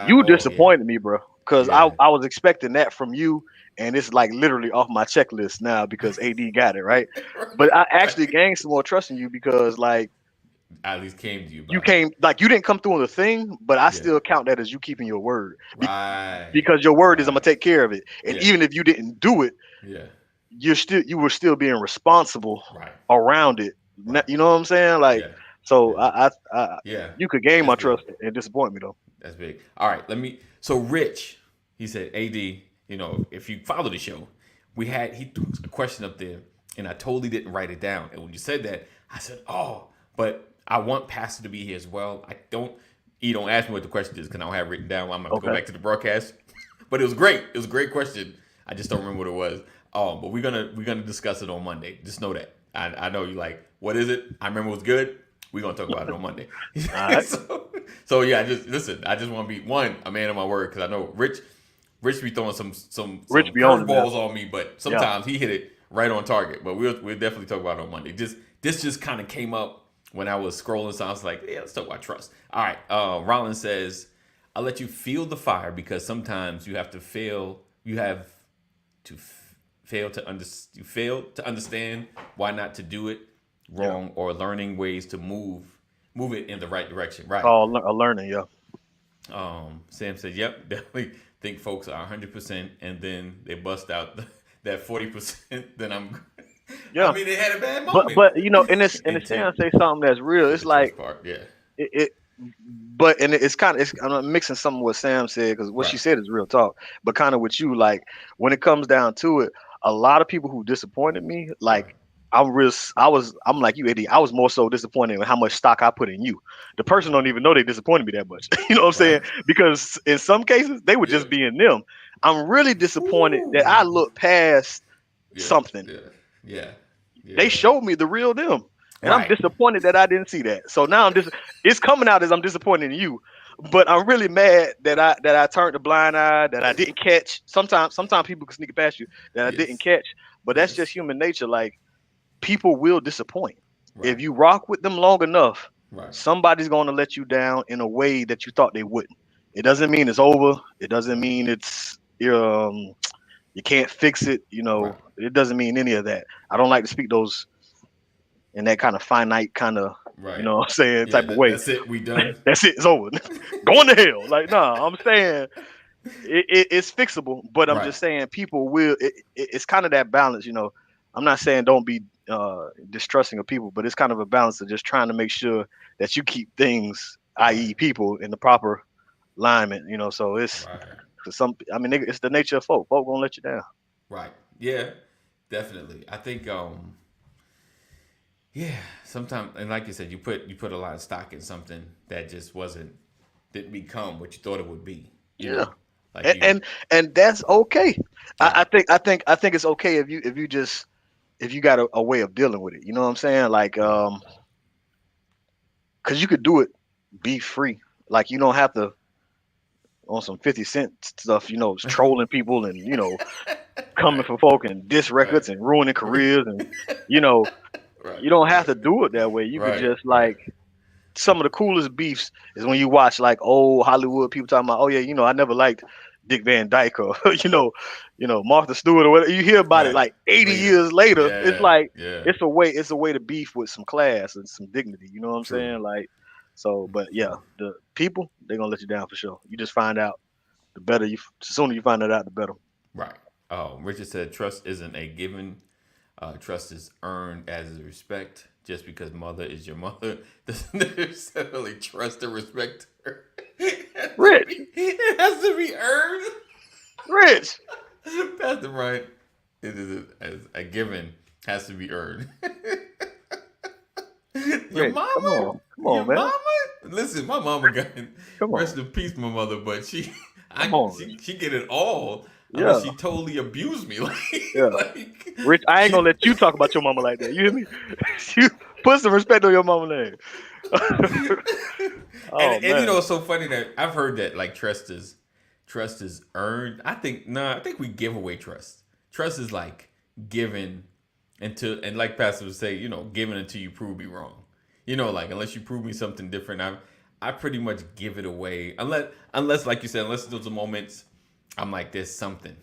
[SPEAKER 8] You disappointed me, bro. because
[SPEAKER 1] Yeah.
[SPEAKER 8] I was expecting that from you, and it's like literally off my checklist now because AD got it right. But I actually gained some more trust in you because like
[SPEAKER 1] I at least came to you
[SPEAKER 8] you
[SPEAKER 1] about it.
[SPEAKER 8] came, like you didn't come through on the thing, but I
[SPEAKER 1] Yeah.
[SPEAKER 8] still count that as you keeping your word
[SPEAKER 1] Right.
[SPEAKER 8] because your word is I'm
[SPEAKER 1] Right.
[SPEAKER 8] gonna take care of it, and
[SPEAKER 1] Yeah.
[SPEAKER 8] even if you didn't do it,
[SPEAKER 1] Yeah.
[SPEAKER 8] you were still being responsible
[SPEAKER 1] Right.
[SPEAKER 8] around it.
[SPEAKER 1] Right.
[SPEAKER 8] You know what I'm saying? Like,
[SPEAKER 1] Yeah.
[SPEAKER 8] so
[SPEAKER 1] Yeah.
[SPEAKER 8] I
[SPEAKER 1] Yeah.
[SPEAKER 8] you could gain
[SPEAKER 1] That's
[SPEAKER 8] my
[SPEAKER 1] big.
[SPEAKER 8] trust and disappoint me though.
[SPEAKER 1] That's big. All right. So Rich, he said, AD, if you follow the show, he threw a question up there and I totally didn't write it down. And when you said that, I said, oh, but I want Pastor to be here as well. You don't ask me what the question is because I don't have it written down. I'm going to go
[SPEAKER 8] Okay.
[SPEAKER 1] back to the broadcast. But it was great. It was a great question. I just don't remember what it was. But we're gonna discuss it on Monday. Just know that. I know you like, what is it? I remember it was good. We're gonna talk about it on Monday.
[SPEAKER 8] All right.
[SPEAKER 1] so yeah, just listen. I just want to be a man of my word because I know Rich be throwing some
[SPEAKER 8] Rich be on it, man.
[SPEAKER 1] curveballs on me, but sometimes he hit it right on target. But we'll definitely talk about it on Monday. This just kind of came up when I was scrolling, so I was like, yeah, let's talk about trust. All right. Rollins says, I'll let you feel the fire because sometimes you have to fail. You have to fail to understand why not to do it wrong or learning ways to move it in the right direction. Right.
[SPEAKER 8] Oh, a learning, yeah.
[SPEAKER 1] Sam said, yep, definitely think folks are 100% and then they bust out that 40%. Then I'm,
[SPEAKER 8] Yeah.
[SPEAKER 1] I mean, they had a bad moment.
[SPEAKER 8] But in this Sam say something that's real. It's like
[SPEAKER 1] part, yeah.
[SPEAKER 8] But it's kind of I'm mixing something what Sam said because what she said is real talk. But kind of with you, like when it comes down to it, a lot of people who disappointed me, like I'm like you, Eddie. I was more so disappointed in how much stock I put in you. The person don't even know they disappointed me that much. You know what I'm saying? Because in some cases they would just be in them. I'm really disappointed that I looked past something.
[SPEAKER 1] Yeah.
[SPEAKER 8] They showed me the real them. And I'm disappointed that I didn't see that. So now it's coming out as I'm disappointed in you. But I'm really mad that I turned a blind eye, that I didn't catch. Sometimes people can sneak it past you that I didn't catch. But that's just human nature. Like people will disappoint. If you rock with them long enough, somebody's gonna let you down in a way that you thought they wouldn't. It doesn't mean it's over. It doesn't mean it's you can't fix it. It doesn't mean any of that. I don't like to speak those in that kind of finite kind of, you know what I'm saying, type of way.
[SPEAKER 1] That's it. We done.
[SPEAKER 8] That's it. It's over. Going to hell. Like, nah, I'm saying it's fixable, but I'm just saying people will, it's kind of that balance, I'm not saying don't be distrusting of people, but it's kind of a balance of just trying to make sure that you keep things, i.e. people, in the proper alignment, so it's, it's the nature of folk. Folk gonna let you down.
[SPEAKER 1] Right. Yeah, definitely. I think, sometimes, and like you said, you put a lot of stock in something that just didn't become what you thought it would be. You know? Like
[SPEAKER 8] and that's okay.
[SPEAKER 1] Yeah.
[SPEAKER 8] I think it's okay if you got a way of dealing with it. You know what I'm saying? Like, because you could do it, be free. Like you don't have to on some 50 Cent stuff. Trolling people and coming for folk and diss records and ruining careers and you don't have to do it that way. You could just some of the coolest beefs is when you watch like old Hollywood people talking about, oh yeah, I never liked Dick Van Dyke or Martha Stewart or whatever. You hear about it like 80 years later.
[SPEAKER 1] Yeah,
[SPEAKER 8] it's like it's a way to beef with some class and some dignity. You know what I'm saying? Like but yeah, the people they're gonna let you down for sure. You just find out the sooner you find that out, the better.
[SPEAKER 1] Right. Richard said trust isn't a given. Trust is earned as a respect. Just because mother is your mother doesn't necessarily trust and respect her.
[SPEAKER 8] Rich.
[SPEAKER 1] It has to be earned.
[SPEAKER 8] Rich.
[SPEAKER 1] Pastor Brian, it is a given, has to be earned. Your mama?
[SPEAKER 8] Come on, man.
[SPEAKER 1] Mama? Listen, my mama got rest in peace, my mother, but she get it all. Yeah. She totally abused me.
[SPEAKER 8] Rich, I ain't gonna let you talk about your mama like that. You hear me? You put some respect on your mama name.
[SPEAKER 1] And it's so funny that I've heard that like trust is earned. I think we give away trust. Trust is like given and like Pastor would say, given until you prove me wrong. Like unless you prove me something different, I pretty much give it away. Unless like you said, unless those are moments I'm like, there's something.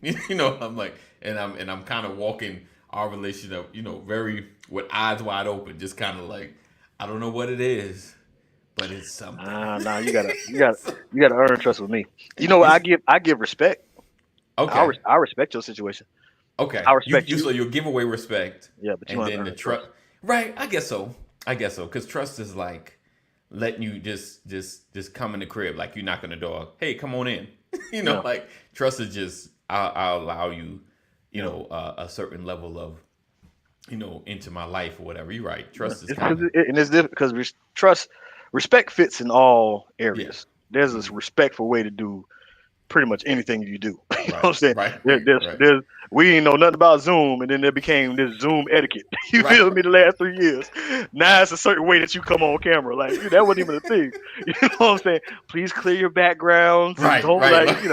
[SPEAKER 1] You know, I'm like, and I'm kind of walking our relationship, you know, very with eyes wide open, just kind of like, I don't know what it is, but it's something.
[SPEAKER 8] Nah, you gotta earn trust with me. You know what? I give respect.
[SPEAKER 1] Okay.
[SPEAKER 8] I respect your situation.
[SPEAKER 1] Okay.
[SPEAKER 8] I
[SPEAKER 1] You
[SPEAKER 8] respect
[SPEAKER 1] you
[SPEAKER 8] you.
[SPEAKER 1] so you'll give away respect,
[SPEAKER 8] Yeah, but you
[SPEAKER 1] and
[SPEAKER 8] want to
[SPEAKER 1] then
[SPEAKER 8] earn
[SPEAKER 1] the
[SPEAKER 8] trust.
[SPEAKER 1] trust. Right. I guess so. Because trust is like letting you just come in the crib, like you knock on the door. Hey, come on in. You know,
[SPEAKER 8] Yeah.
[SPEAKER 1] like trust is just I'll allow you, you
[SPEAKER 8] Yeah.
[SPEAKER 1] know, a certain level of, you know, into my life or whatever. You're right.
[SPEAKER 8] Yeah.
[SPEAKER 1] Trust is kind of
[SPEAKER 8] And it's different because respect fits in all
[SPEAKER 1] yeah.
[SPEAKER 8] areas. There's this
[SPEAKER 1] Mhm.
[SPEAKER 8] respectful way to do pretty much anything you do. You know what
[SPEAKER 1] Right.
[SPEAKER 8] I'm saying?
[SPEAKER 1] Right. Right.
[SPEAKER 8] There's we ain't know nothing about Zoom, and then there became this Zoom etiquette. You
[SPEAKER 1] Right.
[SPEAKER 8] feel me? The last 3 years, now it's a certain way that you come on camera. Like that wasn't even a thing. You know what I'm saying? Please clear your backgrounds and
[SPEAKER 1] Right.
[SPEAKER 8] don't
[SPEAKER 1] Right.
[SPEAKER 8] like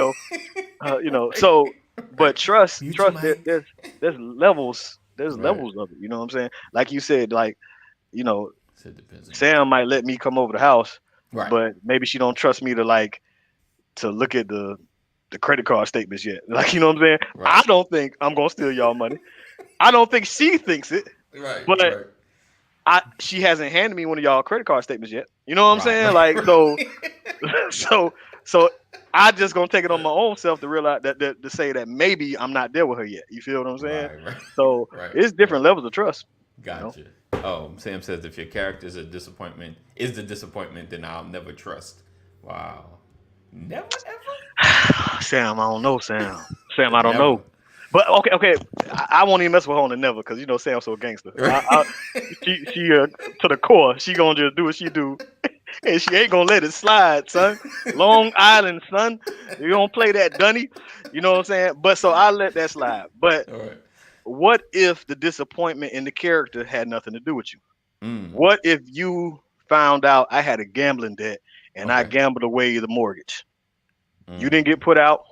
[SPEAKER 1] Like,
[SPEAKER 8] So, but trust,
[SPEAKER 1] mute your
[SPEAKER 8] there,
[SPEAKER 1] mic.
[SPEAKER 8] there's levels. There's
[SPEAKER 1] Right.
[SPEAKER 8] levels of it. You know what I'm saying? Like you said, like you know,
[SPEAKER 1] So it depends on you.
[SPEAKER 8] Sam might let me come over the house,
[SPEAKER 1] Right.
[SPEAKER 8] but maybe she don't trust me to look at the credit card statements yet. Like, you know what I'm saying?
[SPEAKER 1] Right.
[SPEAKER 8] I don't think I'm gonna steal y'all money. I don't think she thinks it,
[SPEAKER 1] Right.
[SPEAKER 8] but
[SPEAKER 1] Right.
[SPEAKER 8] she hasn't handed me one of y'all credit card statements yet. You know what I'm
[SPEAKER 1] Right.
[SPEAKER 8] saying?
[SPEAKER 1] Right.
[SPEAKER 8] Like, so so I just gonna take it on my own self to realize that to say that maybe I'm not there with her yet. You feel what I'm saying?
[SPEAKER 1] Right. Right.
[SPEAKER 8] So
[SPEAKER 1] Right.
[SPEAKER 8] it's different levels of trust. You know?
[SPEAKER 1] Gotcha. Oh, Sam says if your character is a disappointment, then I'll never trust. Wow. Never ever.
[SPEAKER 8] Sam, I don't know, Sam. Sam, I don't
[SPEAKER 1] Never.
[SPEAKER 8] know. But okay. I won't even mess with her on the never because you know Sam's so gangster. She to the core. She gonna just do what she do, and she ain't gonna let it slide, son. Long Island, son. You don't play that dunny. You know what I'm saying? But so I let that slide. But
[SPEAKER 1] All right.
[SPEAKER 8] what if the disappointment in the character had nothing to do with you?
[SPEAKER 1] Mm.
[SPEAKER 8] What if you found out I had a gambling debt and I
[SPEAKER 1] Okay.
[SPEAKER 8] gambled away the mortgage? You
[SPEAKER 1] Mm.
[SPEAKER 8] didn't get put out.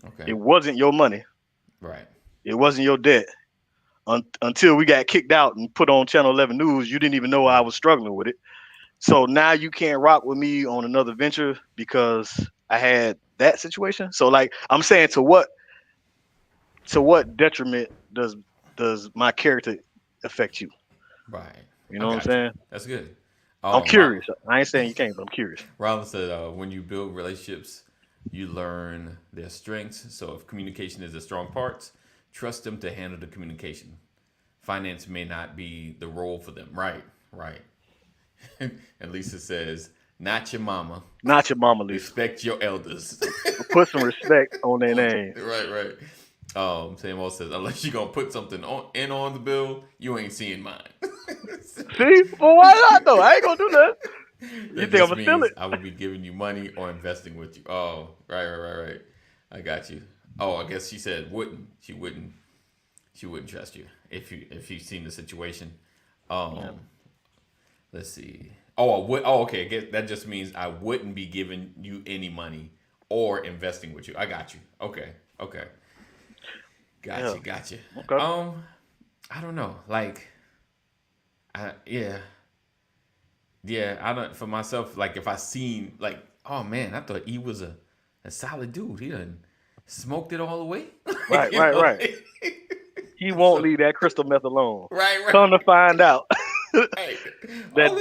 [SPEAKER 1] Okay.
[SPEAKER 8] It wasn't your money.
[SPEAKER 1] Right.
[SPEAKER 8] It wasn't your debt. Until we got kicked out and put on Channel 11 News, you didn't even know I was struggling with it. So now you can't rock with me on another venture because I had that situation. So like I'm saying, to what detriment does my character affect you?
[SPEAKER 1] Right.
[SPEAKER 8] You know
[SPEAKER 1] I
[SPEAKER 8] what I'm
[SPEAKER 1] got you.
[SPEAKER 8] saying?
[SPEAKER 1] That's good.
[SPEAKER 8] I'm curious. I ain't saying you can't, but I'm curious.
[SPEAKER 1] Ronald said, when you build relationships, you learn their strengths. So if communication is a strong part, trust them to handle the communication. Finance may not be the role for them. Right. Right. And Lisa says, not your mama.
[SPEAKER 8] Not your mama, Lisa.
[SPEAKER 1] Respect your elders.
[SPEAKER 8] Put some respect on their name.
[SPEAKER 1] Right. Sam also says, unless you're gonna put something on the bill, you ain't seeing mine.
[SPEAKER 8] See? Well, why not though? I ain't gonna do that. You
[SPEAKER 1] That
[SPEAKER 8] think I'm
[SPEAKER 1] just
[SPEAKER 8] gonna steal
[SPEAKER 1] means
[SPEAKER 8] it?
[SPEAKER 1] I would be giving you money or investing with you. Oh, right. I got you. Oh, I guess she said wouldn't. She wouldn't trust you if you've seen the situation. Let's see. Oh, I would. Oh, okay. I guess that just means I wouldn't be giving you any money or investing with you. I got you. Okay. Gotcha.
[SPEAKER 8] Okay.
[SPEAKER 1] I don't know. Like, yeah. I don't. For myself, like, if I seen, like, oh man, I thought he was a solid dude. He done smoked it all the way.
[SPEAKER 8] Right.
[SPEAKER 1] You know?
[SPEAKER 8] Right. He won't leave that crystal meth alone.
[SPEAKER 1] Right.
[SPEAKER 8] Come to find out
[SPEAKER 1] Right.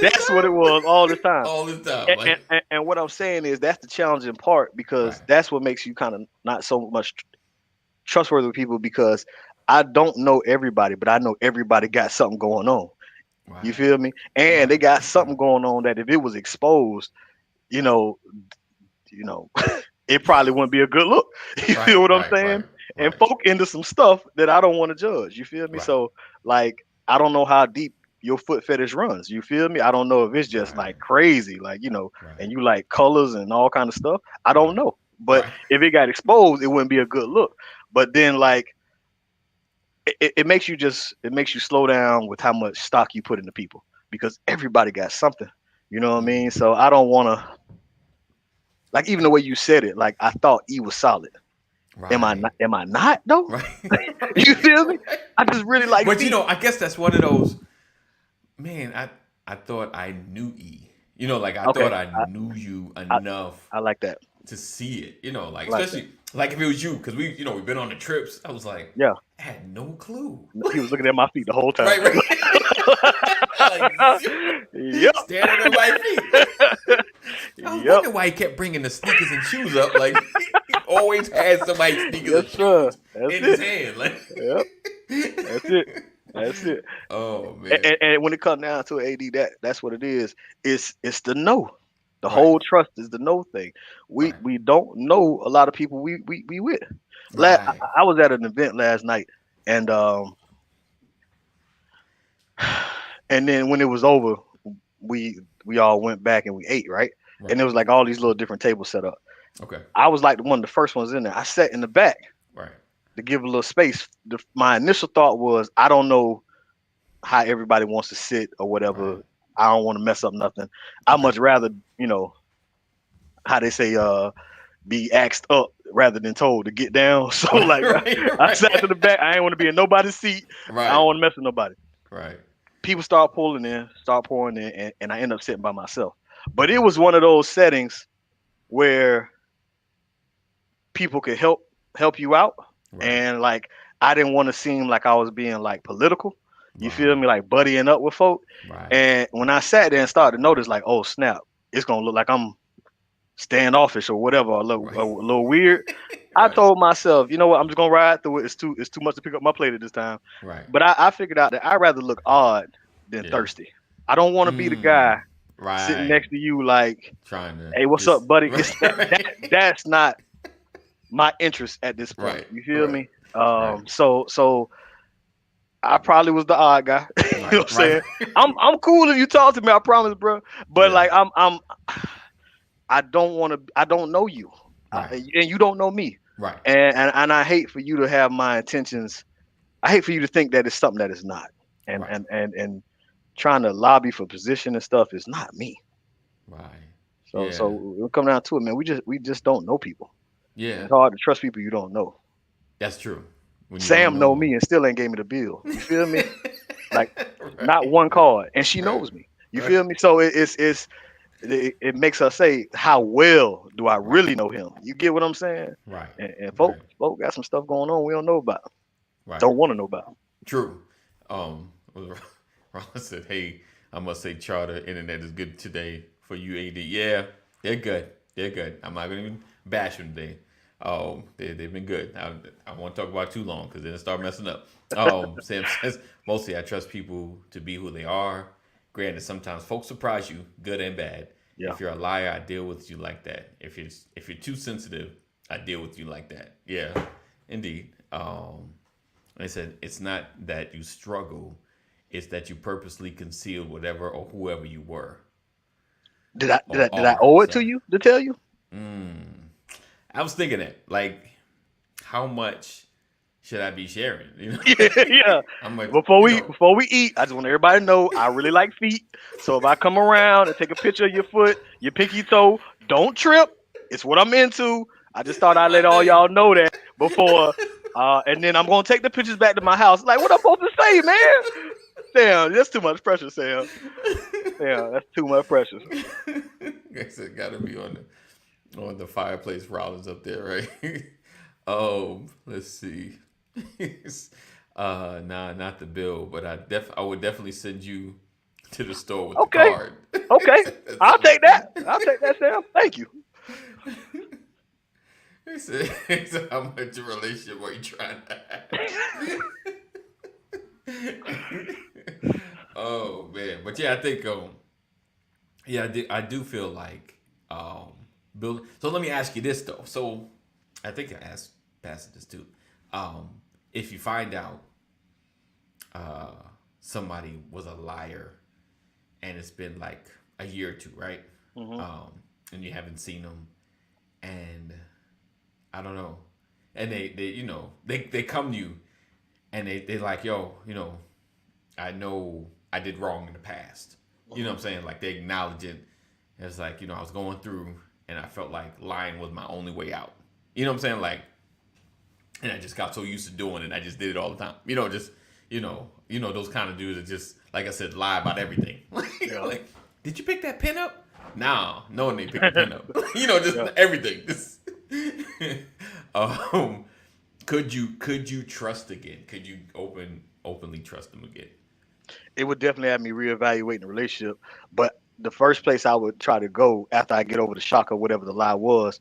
[SPEAKER 8] that's what it was all the time.
[SPEAKER 1] All this time.
[SPEAKER 8] And,
[SPEAKER 1] Like,
[SPEAKER 8] and what I'm saying is that's the challenging part because
[SPEAKER 1] Right.
[SPEAKER 8] that's what makes you kind of not so much trustworthy with people because I don't know everybody, but I know everybody got something going on.
[SPEAKER 1] right.
[SPEAKER 8] You feel me? And they got something going on that if it was exposed, you know, it probably wouldn't be a good look. You
[SPEAKER 1] Right,
[SPEAKER 8] feel what I'm
[SPEAKER 1] right,
[SPEAKER 8] saying?
[SPEAKER 1] right,
[SPEAKER 8] And
[SPEAKER 1] right.
[SPEAKER 8] folk into some stuff that I don't want to judge. You feel me?
[SPEAKER 1] Right.
[SPEAKER 8] So like I don't know how deep your foot fetish runs. You feel me? I don't know if it's just
[SPEAKER 1] Right.
[SPEAKER 8] like crazy, like
[SPEAKER 1] Right.
[SPEAKER 8] and you like colors and all kind of stuff. I don't
[SPEAKER 1] Right.
[SPEAKER 8] know. But
[SPEAKER 1] Right.
[SPEAKER 8] if it got exposed, it wouldn't be a good look. But then like it makes you slow down with how much stock you put into people because everybody got something. You know what I mean? So I don't want to like even the way you said it. Like I thought E was solid.
[SPEAKER 1] Right.
[SPEAKER 8] Am I not? Am I not though?
[SPEAKER 1] Right.
[SPEAKER 8] You feel me? I just really like.
[SPEAKER 1] But
[SPEAKER 8] feet.
[SPEAKER 1] I guess that's one of those. Man, I thought I knew E. Like I
[SPEAKER 8] Okay,
[SPEAKER 1] thought I knew you enough
[SPEAKER 8] I like that.
[SPEAKER 1] to see it, like
[SPEAKER 8] Like
[SPEAKER 1] especially like if it was you, because we've been on the trips. I was like,
[SPEAKER 8] Yeah.
[SPEAKER 1] I had no clue.
[SPEAKER 8] He was looking at my feet the whole time.
[SPEAKER 1] Right. Like,
[SPEAKER 8] Yep.
[SPEAKER 1] staring at my feet. I was
[SPEAKER 8] Yep.
[SPEAKER 1] wondering why he kept bringing the sneakers and shoes up. Like he always had somebody's sneakers and
[SPEAKER 8] Yes, sir.
[SPEAKER 1] shoes
[SPEAKER 8] That's
[SPEAKER 1] in
[SPEAKER 8] it.
[SPEAKER 1] his hand. Like,
[SPEAKER 8] Yep. That's it. That's it.
[SPEAKER 1] oh man.
[SPEAKER 8] And when it comes down to it, AD, that's what it is. It's the no. The
[SPEAKER 1] Right.
[SPEAKER 8] whole trust is the no thing. We don't know a lot of people we with.
[SPEAKER 1] Right.
[SPEAKER 8] I was at an event last night, and then when it was over, we all went back and we ate, right? And there was like all these little different tables set up.
[SPEAKER 1] Okay.
[SPEAKER 8] I was like one of the first ones in there. I sat in the back
[SPEAKER 1] Right.
[SPEAKER 8] to give a little space. My initial thought was, I don't know how everybody wants to sit or whatever.
[SPEAKER 1] Right.
[SPEAKER 8] I don't want to mess up nothing. I much rather, how they say, be asked up rather than told to get down. So like, I sat to the back. I ain't want to be in nobody's seat.
[SPEAKER 1] Right.
[SPEAKER 8] I don't want to mess with nobody.
[SPEAKER 1] Right.
[SPEAKER 8] People start pouring in, and I end up sitting by myself. But it was one of those settings where people could help you out, and like I didn't want to seem like I was being like political. You feel me? Like buddying up with folk.
[SPEAKER 1] Right.
[SPEAKER 8] And when I sat there and started to notice, like, oh snap, it's gonna look like I'm standoffish or whatever, a little weird. I told myself, you know what, I'm just gonna ride through it. It's too much to pick up my plate at this time.
[SPEAKER 1] Right.
[SPEAKER 8] But I figured out that I'd rather look odd than thirsty. I don't want to be the guy sitting next to you like
[SPEAKER 1] trying to,
[SPEAKER 8] hey, what's up, buddy? It's that's not my interest at this point.
[SPEAKER 1] Right.
[SPEAKER 8] You feel me? So I probably was the odd guy. You know what I'm saying? I'm cool if you talk to me, I promise, bro. But like I don't know you. And you don't know me.
[SPEAKER 1] Right.
[SPEAKER 8] And I hate for you to have my intentions. I hate for you to think that it's something that it's not. And trying to lobby for position and stuff is not me.
[SPEAKER 1] Right.
[SPEAKER 8] So we'll come down to it, man. We just don't know people.
[SPEAKER 1] Yeah.
[SPEAKER 8] It's hard to trust people you don't know.
[SPEAKER 1] That's true.
[SPEAKER 8] Sam know me and still ain't gave me the bill. You feel me? Like not one card, and she knows me. You feel me? So it makes us say, how well do I really know him? You get what I'm saying?
[SPEAKER 1] Right.
[SPEAKER 8] And folk got some stuff going on we don't know about.
[SPEAKER 1] Right.
[SPEAKER 8] Don't want to know about.
[SPEAKER 1] True. Ron said, hey, I must say charter internet is good today for you, AD. Yeah, they're good. They're good. I'm not going to even bash them today. They've been good. I won't talk about it too long because then it start messing up. Sam says, mostly I trust people to be who they are. Granted, sometimes folks surprise you, good and bad. Yeah. If you're a liar, I deal with you like that. If you're too sensitive, I deal with you like that. Yeah, indeed. They said it's not that you struggle, it's that you purposely conceal whatever or whoever you were.
[SPEAKER 8] Did I owe it to you to tell you?
[SPEAKER 1] I was thinking that, like, how much should I be sharing? You know?
[SPEAKER 8] Yeah.
[SPEAKER 1] I'm like,
[SPEAKER 8] before we eat, I just want everybody to know I really like feet. So if I come around and take a picture of your foot, your pinky toe, don't trip. It's what I'm into. I just thought I'd let all y'all know that before. And then I'm gonna take the pictures back to my house. Like, what I'm supposed to say, man? Damn, that's too much pressure, Sam. Damn, that's too much pressure.
[SPEAKER 1] I said, gotta be on the fireplace Rollins up there, right? Let's see. Nah, not the bill, but I would definitely send you to the store with the card.
[SPEAKER 8] Okay. I'll take that. Sam. Thank you.
[SPEAKER 1] He said, how much a relationship are you trying to have? Oh man. But yeah, I think I do feel like building. So let me ask you this though. So I think I asked Pastor this too. If you find out somebody was a liar and it's been like a year or two, right? Mm-hmm. And you haven't seen them, and I don't know, and they come to you and they like, yo, I know I did wrong in the past. You know what I'm saying? Like they acknowledge it. It's like, I was going through and I felt like lying was my only way out. You know what I'm saying? Like, and I just got so used to doing it. I just did it all the time. Those kind of dudes that just, like I said, lie about everything. Like, did you pick that pen up? Now, knowing they picked the pen up, just everything. Just, um, could you trust again? Could you openly trust them again?
[SPEAKER 8] It would definitely have me reevaluating the relationship. But the first place I would try to go after I get over the shock of whatever the lie was,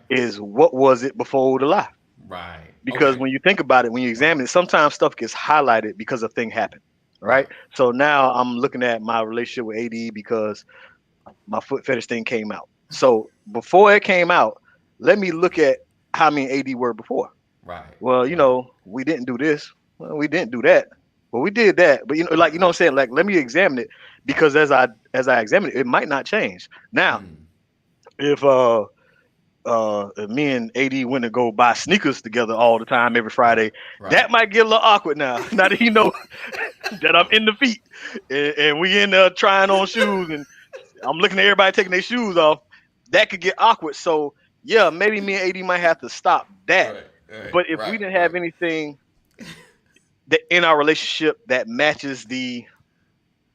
[SPEAKER 8] is what was it before the lie?
[SPEAKER 1] Right.
[SPEAKER 8] Because when you think about it, when you examine it, sometimes stuff gets highlighted because a thing happened. Right. So now I'm looking at my relationship with AD because my foot fetish thing came out. So before it came out, let me look at how me and AD were before.
[SPEAKER 1] Right.
[SPEAKER 8] Well, we didn't do this. Well, we didn't do that. Well, we did that. But what I'm saying? Like, let me examine it, because as I examine it, it might not change. Now, if me and AD went to go buy sneakers together all the time every Friday, that might get a little awkward now. Now that he know that I'm in the feet and we in there trying on shoes and I'm looking at everybody taking their shoes off, that could get awkward. So yeah, maybe me and AD might have to stop that. But if we didn't have anything that in our relationship that matches the,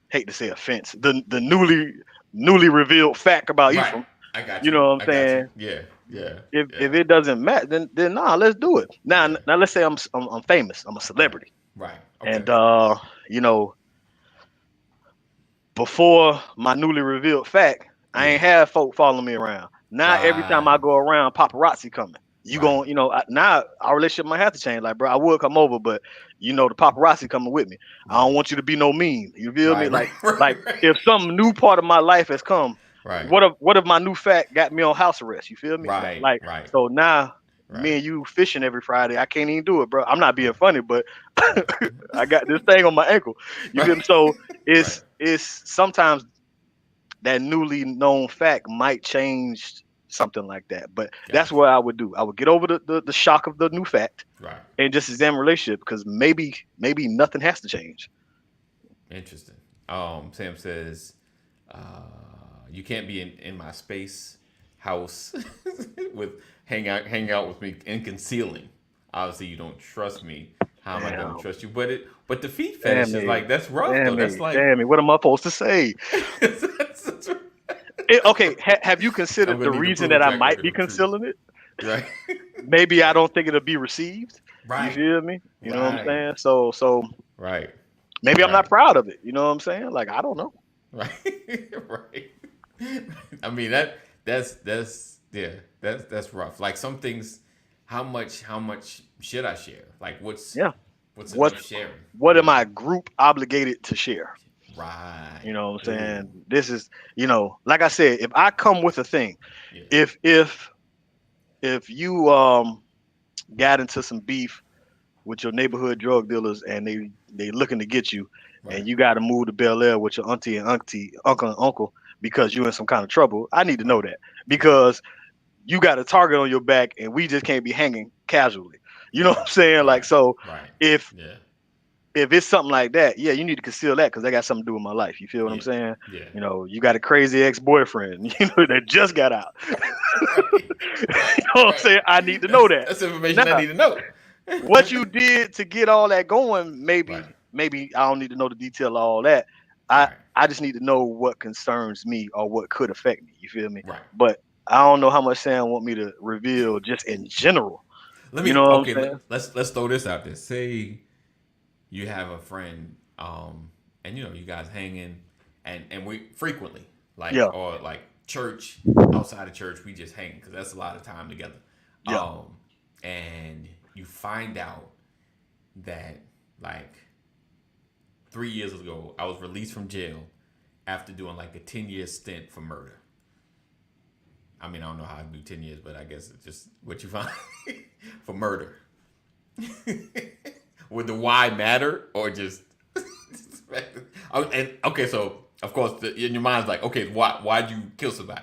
[SPEAKER 8] hate to say offense, the newly revealed fact about Ephraim,
[SPEAKER 1] I got
[SPEAKER 8] you know what I'm saying?
[SPEAKER 1] Yeah.
[SPEAKER 8] If it doesn't match, then nah, let's do it. Now let's say I'm famous, I'm a celebrity,
[SPEAKER 1] right?
[SPEAKER 8] And before my newly revealed fact, I ain't have folk following me around. Now every time I go around, paparazzi coming. Now our relationship might have to change. Like, bro, I would come over, but the paparazzi coming with me. I don't want you to be no mean. You feel me? Like if some new part of my life has come, what if my new fact got me on house arrest? You feel me?
[SPEAKER 1] Right.
[SPEAKER 8] So now me and you fishing every Friday. I can't even do it, bro. I'm not being funny, but I got this thing on my ankle. You feel me? So it's sometimes that newly known fact might change something like that. But that's what I would do. I would get over the shock of the new fact, and just examine relationship, because maybe nothing has to change.
[SPEAKER 1] Interesting. Sam says, you can't be in my space house with hang out with me and concealing. Obviously, you don't trust me. How am I going to trust you? But the feet fetish is like, that's rough though. That's like,
[SPEAKER 8] damn it. What am I supposed to say? Okay, have you considered the reason that I might be concealing it?
[SPEAKER 1] Right.
[SPEAKER 8] Maybe I don't think it'll be received.
[SPEAKER 1] Right.
[SPEAKER 8] You feel me? You know what I'm saying? So
[SPEAKER 1] right.
[SPEAKER 8] Maybe I'm not proud of it. You know what I'm saying? Like, I don't know.
[SPEAKER 1] Right. Right. I mean, that's rough. Like, some things, how much should I share? Like, what's enough sharing? What
[SPEAKER 8] am I group obligated to share?
[SPEAKER 1] Right.
[SPEAKER 8] You know what I'm saying? This is, like I said, if I come with a thing, if you got into some beef with your neighborhood drug dealers and they looking to get you, and you got to move to Bel Air with your auntie, uncle and uncle because you're in some kind of trouble, I need to know that, because you got a target on your back and we just can't be hanging casually. You know what I'm saying? Like, so if it's something like that, you need to conceal that, because that got something to do with my life. You feel what I'm saying?
[SPEAKER 1] Yeah.
[SPEAKER 8] You got a crazy ex-boyfriend, that just got out. You know what I'm saying? I need to know that.
[SPEAKER 1] That's information I need to know.
[SPEAKER 8] What you did to get all that going, maybe I don't need to know the detail of all that. I just need to know what concerns me or what could affect me. You feel me?
[SPEAKER 1] Right.
[SPEAKER 8] But I don't know how much Sam want me to reveal just in general.
[SPEAKER 1] Let's throw this out there. Say you have a friend, and you guys hanging, and we frequently, or like church, outside of church, we just hang, because that's a lot of time together. And you find out that, like, 3 years ago, I was released from jail after doing like a 10-year stint for murder. I mean, I don't know how I do 10 years, but I guess it's just what you find for murder. Would the why matter, or just? And okay, so of course, in your mind's like, okay, why'd you kill somebody?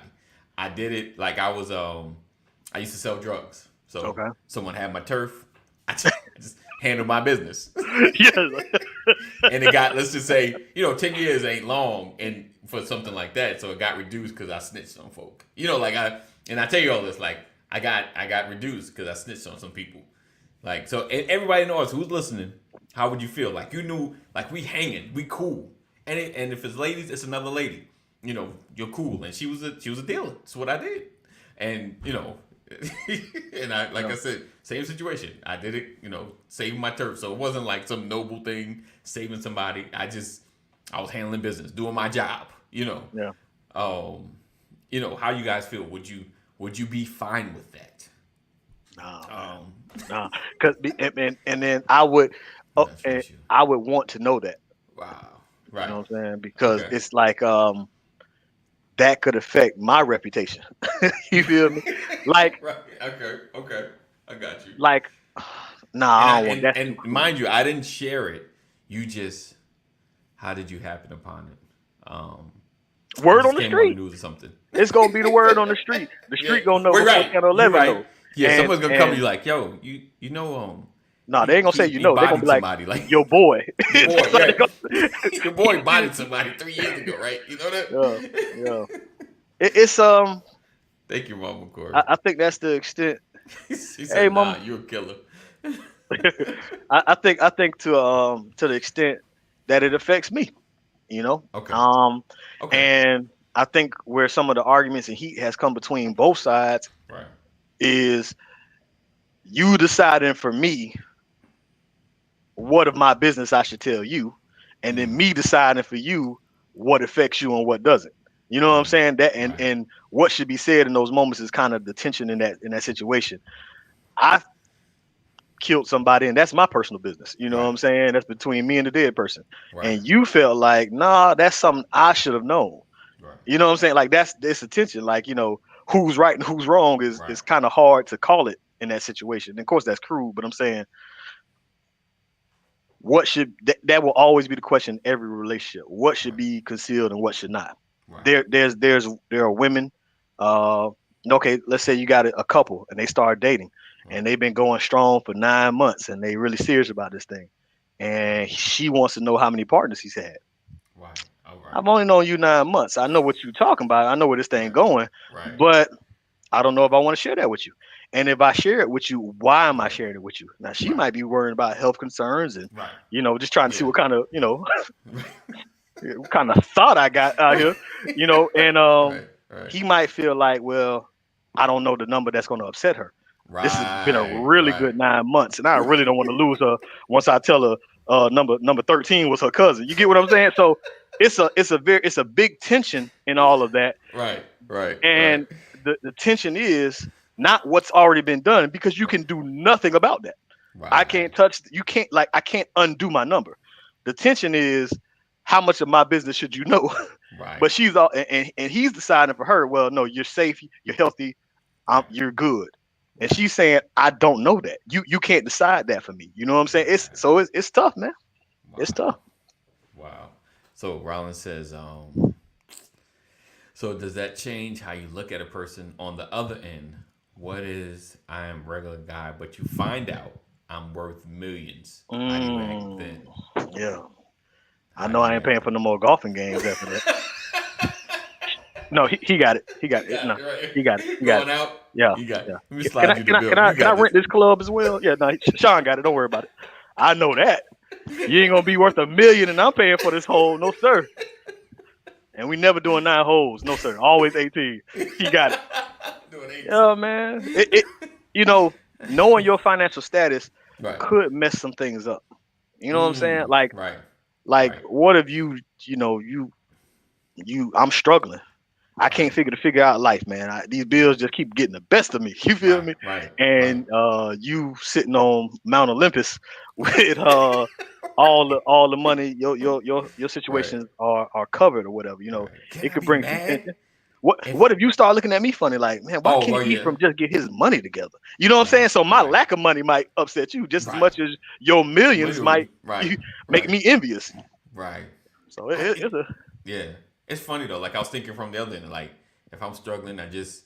[SPEAKER 1] I did it like I was I used to sell drugs, so someone had my turf. I just handled my business. And it got, let's just say, 10 years ain't long, and for something like that, so it got reduced because I snitched on folk. I tell you all this, like, I got reduced because I snitched on some people. Like, so, and everybody knows who's listening. How would you feel? Like, you knew, like, we hanging, we cool, and if it's ladies, it's another lady. you're cool. And she was a dealer. That's what I did. And, and I said, same situation. I did it, saving my turf. So it wasn't like some noble thing, saving somebody. I was handling business, doing my job,
[SPEAKER 8] Yeah.
[SPEAKER 1] how you guys feel? Would you be fine with that?
[SPEAKER 8] Nah. Cause and then I would want to know that.
[SPEAKER 1] Wow. Right.
[SPEAKER 8] You know what I'm saying? Because
[SPEAKER 1] Okay.
[SPEAKER 8] it's like that could affect my reputation. You feel me? Like
[SPEAKER 1] Right. Okay. I got you.
[SPEAKER 8] like I don't want that.
[SPEAKER 1] And mind you, I didn't share it. You just, how did you happen upon it?
[SPEAKER 8] Word
[SPEAKER 1] You
[SPEAKER 8] on the
[SPEAKER 1] just came
[SPEAKER 8] street.
[SPEAKER 1] the news or something.
[SPEAKER 8] It's gonna be the word on the street. The street gonna know
[SPEAKER 1] Wait,
[SPEAKER 8] what
[SPEAKER 1] right.
[SPEAKER 8] 10 or 11
[SPEAKER 1] You're right.
[SPEAKER 8] know.
[SPEAKER 1] Yeah,
[SPEAKER 8] And-
[SPEAKER 1] someone's gonna come to
[SPEAKER 8] and-
[SPEAKER 1] you like, yo,
[SPEAKER 8] No, they ain't gonna say
[SPEAKER 1] he
[SPEAKER 8] They're gonna
[SPEAKER 1] bodied
[SPEAKER 8] be like,
[SPEAKER 1] somebody, like
[SPEAKER 8] your boy.
[SPEAKER 1] your boy,
[SPEAKER 8] That's what they
[SPEAKER 1] right.
[SPEAKER 8] gonna-
[SPEAKER 1] Your boy bodied somebody 3 years ago, right? You know that?
[SPEAKER 8] Yeah. It's
[SPEAKER 1] Thank you, Mama Corey.
[SPEAKER 8] I think that's the extent.
[SPEAKER 1] She said,
[SPEAKER 8] Hey,
[SPEAKER 1] nah,
[SPEAKER 8] Mama.
[SPEAKER 1] you're a killer.
[SPEAKER 8] I think to the extent that it affects me,
[SPEAKER 1] Okay. Okay.
[SPEAKER 8] And I think where some of the arguments and heat has come between both sides
[SPEAKER 1] Right.
[SPEAKER 8] is you deciding for me what of my business I should tell you, and then me deciding for you what affects you and what doesn't. You know what I'm saying? That and what should be said in those moments is kind of the tension in that situation. I killed somebody, and that's my personal business. You know what I'm saying? That's between me and the dead person.
[SPEAKER 1] Right.
[SPEAKER 8] And you felt like, nah, that's something I should have known.
[SPEAKER 1] Right.
[SPEAKER 8] You know what I'm saying? Like it's a tension. Like, who's right and who's wrong is kind of hard to call it in that situation. And of course, that's cruel, but I'm saying what should that will always be the question in every relationship. What should be concealed and what should not? Right. There are women. Okay, let's say you got a couple and they start dating, and they've been going strong for 9 months, and they really serious about this thing, and she wants to know how many partners he's had.
[SPEAKER 1] Right. All right.
[SPEAKER 8] I've only known you 9 months. I know what you're talking about. I know where this thing going, but I don't know if I want to share that with you. And if I share it with you, why am I sharing it with you? Now she might be worrying about health concerns and just trying to see what kind of what kind of thought I got out here, and he might feel like, well, I don't know the number that's going to upset her. This has been a really good 9 months, and I really don't want to lose her once I tell her number 13 was her cousin. You get what I'm saying? So it's a big tension in all of that.
[SPEAKER 1] Right.
[SPEAKER 8] And the tension is not what's already been done, because you can do nothing about that. I can't I can't undo my number. The tension is, how much of my business should you know? Right. But she's all and he's deciding for her, well, no, you're safe, you're healthy, you're good. And she's saying, I don't know that. You can't decide that for me. You know what I'm saying? It's tough, man. Wow. It's tough.
[SPEAKER 1] Wow. So Rollins says, so does that change how you look at a person on the other end? What is, I am a regular guy, but you find out I'm worth millions. How do you act then?
[SPEAKER 8] Yeah. I know I ain't paying for no more golfing games after that. No, he got it. He got it. No, he got it. He got it.
[SPEAKER 1] Out?
[SPEAKER 8] Yeah.
[SPEAKER 1] You got it.
[SPEAKER 8] Yeah.
[SPEAKER 1] Let me slide you the bill.
[SPEAKER 8] Can I rent this club as well? Yeah, no, Sean got it. Don't worry about it. I know that. You ain't gonna be worth $1 million and I'm paying for this hole. No, sir. And we never doing 9 holes. No, sir. Always 18. He got it. Yeah, man. Knowing your financial status could mess some things up. You know what I'm saying? What if I'm struggling. I can't figure out life, man. These bills just keep getting the best of me. You feel me?
[SPEAKER 1] Right.
[SPEAKER 8] And you sitting on Mount Olympus with all the money, your situations are covered or whatever. It could bring. What if you start looking at me funny, like, man, why can't he from just get his money together? You know what I'm saying? So my lack of money might upset you just as much as your millions might make me envious.
[SPEAKER 1] Right.
[SPEAKER 8] So it's a
[SPEAKER 1] It's funny though. Like I was thinking from the other end, like if I'm struggling, I just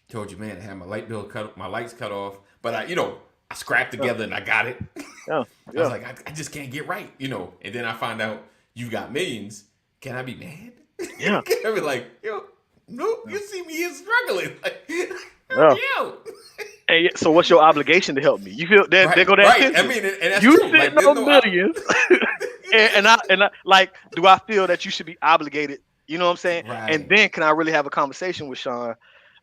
[SPEAKER 1] told you, man, I had my lights cut off, but I scrapped together and I got it. I was like, I just can't get right, and then I find out you got millions. Can I be mad?
[SPEAKER 8] Yeah.
[SPEAKER 1] Can I be like, no, you see me here struggling. Like,
[SPEAKER 8] Hey, so what's your obligation to help me? You feel that they go that
[SPEAKER 1] right. I mean, and that's
[SPEAKER 8] you
[SPEAKER 1] true.
[SPEAKER 8] sitting on millions, and I like, do I feel that you should be obligated You know what I'm saying?
[SPEAKER 1] Right.
[SPEAKER 8] And then can I really have a conversation with Sean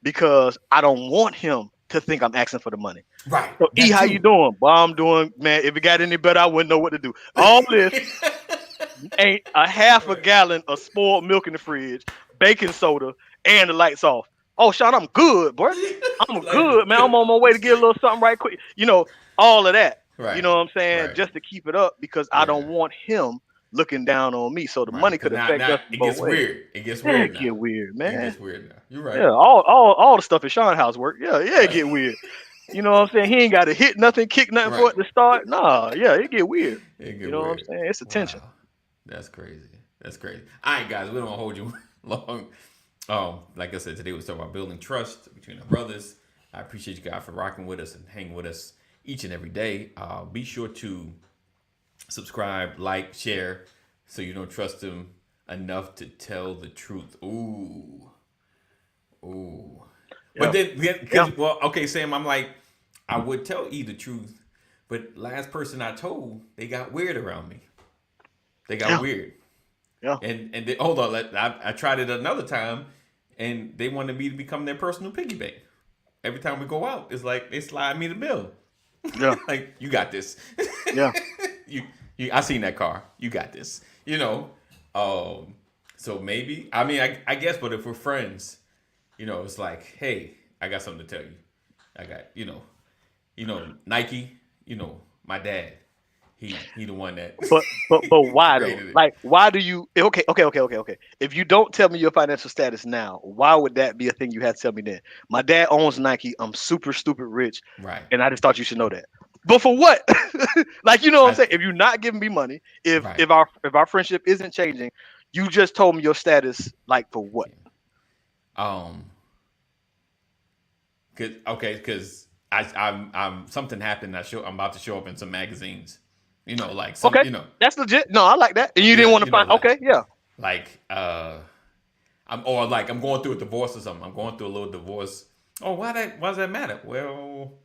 [SPEAKER 8] because I don't want him to think I'm asking for the money.
[SPEAKER 1] Right.
[SPEAKER 8] So
[SPEAKER 1] That
[SPEAKER 8] how
[SPEAKER 1] too.
[SPEAKER 8] you doing? Well, I'm doing, man. If it got any better, I wouldn't know what to do. All this ain't a half a gallon of spoiled milk in the fridge, baking soda, and the lights off. Oh, Sean, I'm good, boy. I'm good, man. I'm on my way to get a little something right quick. You know, all of that.
[SPEAKER 1] Right.
[SPEAKER 8] You know what I'm saying?
[SPEAKER 1] Right.
[SPEAKER 8] Just to keep it up because I don't want him looking down on me. So the money could affect us
[SPEAKER 1] it
[SPEAKER 8] both
[SPEAKER 1] gets
[SPEAKER 8] ways.
[SPEAKER 1] weird. It gets weird.
[SPEAKER 8] It get weird, man.
[SPEAKER 1] It gets weird now. You're right.
[SPEAKER 8] Yeah, all the stuff at Sean's house work. Yeah, it get weird. You know what I'm saying? He ain't got to hit nothing, kick nothing for it to start. Nah, yeah, it get weird. You know what I'm saying? It's attention.
[SPEAKER 1] Wow. That's crazy. That's crazy. All right, guys, we don't hold you long. Like I said, today was talking about building trust between our brothers. I appreciate you guys for rocking with us and hanging with us each and every day. Be sure to subscribe, like, share, so you don't trust him enough to tell the truth. Ooh. But then, well, okay, Sam, I'm like, I would tell E the truth, but last person I told, they got weird around me. They got weird.
[SPEAKER 8] Yeah.
[SPEAKER 1] And they, hold on, I tried it another time, and they wanted me to become their personal piggy bank. Every time we go out, it's like they slide me the bill.
[SPEAKER 8] Yeah.
[SPEAKER 1] Like, you got this.
[SPEAKER 8] Yeah.
[SPEAKER 1] I seen that car. You got this. You know. So maybe, I mean, I guess, but if we're friends, you know, it's like, hey, I got something to tell you. I got, you know, Nike, you know, my dad, he the one that.
[SPEAKER 8] But why though? Like, why do you? Okay. If you don't tell me your financial status now, why would that be a thing you had to tell me then? My dad owns Nike. I'm super stupid rich,
[SPEAKER 1] right?
[SPEAKER 8] And I just thought you should know that. But for what? Like, you know what I'm saying? If you're not giving me money, if our friendship isn't changing, you just told me your status. Like, for what?
[SPEAKER 1] Because I'm something happened. I'm about to show up in some magazines. You know, like some,
[SPEAKER 8] okay,
[SPEAKER 1] you know,
[SPEAKER 8] that's legit. No, I like that. And you didn't want to find.
[SPEAKER 1] Like,
[SPEAKER 8] okay, yeah.
[SPEAKER 1] Like I'm going through a divorce or something. I'm going through a little divorce. Oh, why does that matter? Well,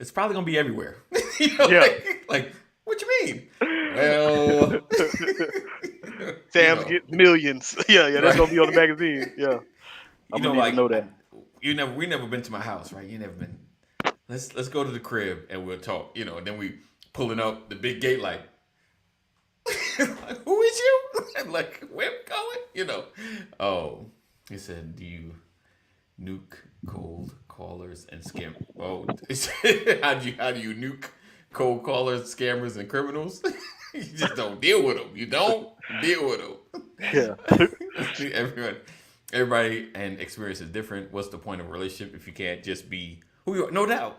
[SPEAKER 1] it's probably gonna be everywhere. You know,
[SPEAKER 8] yeah.
[SPEAKER 1] Like what you mean? Well,
[SPEAKER 8] Sam's get millions. Yeah, that's gonna be on the magazine. Yeah,
[SPEAKER 1] I'm gonna like know that. We never been to my house, right? You never been. Let's go to the crib and we'll talk. You know, and then we pulling up the big gate like, who is you? I'm like, where we going? You know. Oh, he said, do you nuke cold callers and scam? Oh, how do you nuke cold callers, scammers, and criminals? You just don't deal with them. You don't deal with them.
[SPEAKER 8] Yeah.
[SPEAKER 1] Everybody and experience is different. What's the point of a relationship if you can't just be who you are? No doubt.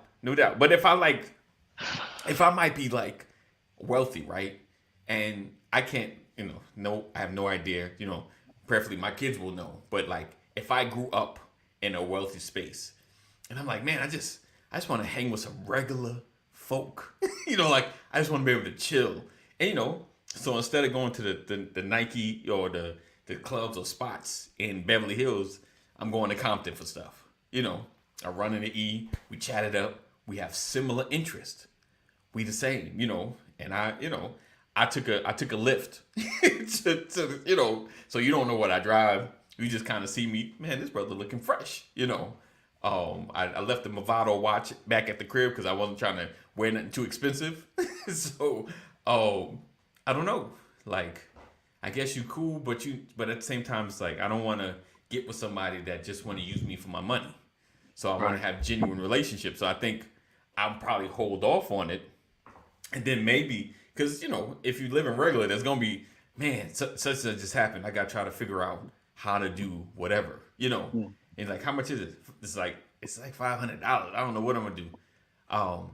[SPEAKER 1] But if I might be like wealthy, right? And I can't, I have no idea, preferably my kids will know. But like if I grew up in a wealthy space and I'm like, man, I just want to hang with some regular folk. Like I just want to be able to chill. And so instead of going to the Nike or the clubs or spots in Beverly Hills, I'm going to Compton for stuff. I run into E, we chat it up, we have similar interests. We the same, and I took a lift to so you don't know what I drive. You just kind of see me, man, this brother looking fresh, I left the Movado watch back at the crib because I wasn't trying to wear nothing too expensive. So, I don't know. Like, I guess you cool, but at the same time, it's like I don't want to get with somebody that just want to use me for my money. So I want to have genuine relationships. So I think I'll probably hold off on it, and then maybe because if you live in regular, there's gonna be such just happened. I gotta try to figure out how to do whatever. And like how much is it? It's like $500. I don't know what I'm gonna do. I'll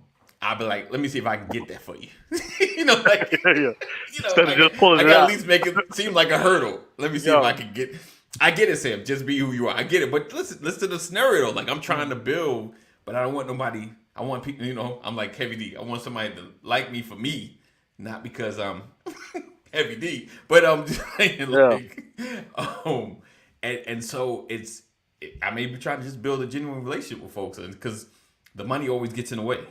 [SPEAKER 1] be like, let me see if I can get that for you.
[SPEAKER 8] Instead of just pulling
[SPEAKER 1] I
[SPEAKER 8] it
[SPEAKER 1] gotta
[SPEAKER 8] out.
[SPEAKER 1] at least make it seem like a hurdle. Let me see if I can get. I get it, Sam. Just be who you are. I get it. But listen to the scenario. Like I'm trying to build, but I don't want nobody. I want people. I'm like Heavy D. I want somebody to like me for me, not because I'm Heavy D. But I'm just saying, like, and so I may be trying to just build a genuine relationship with folks, because the money always gets in the way.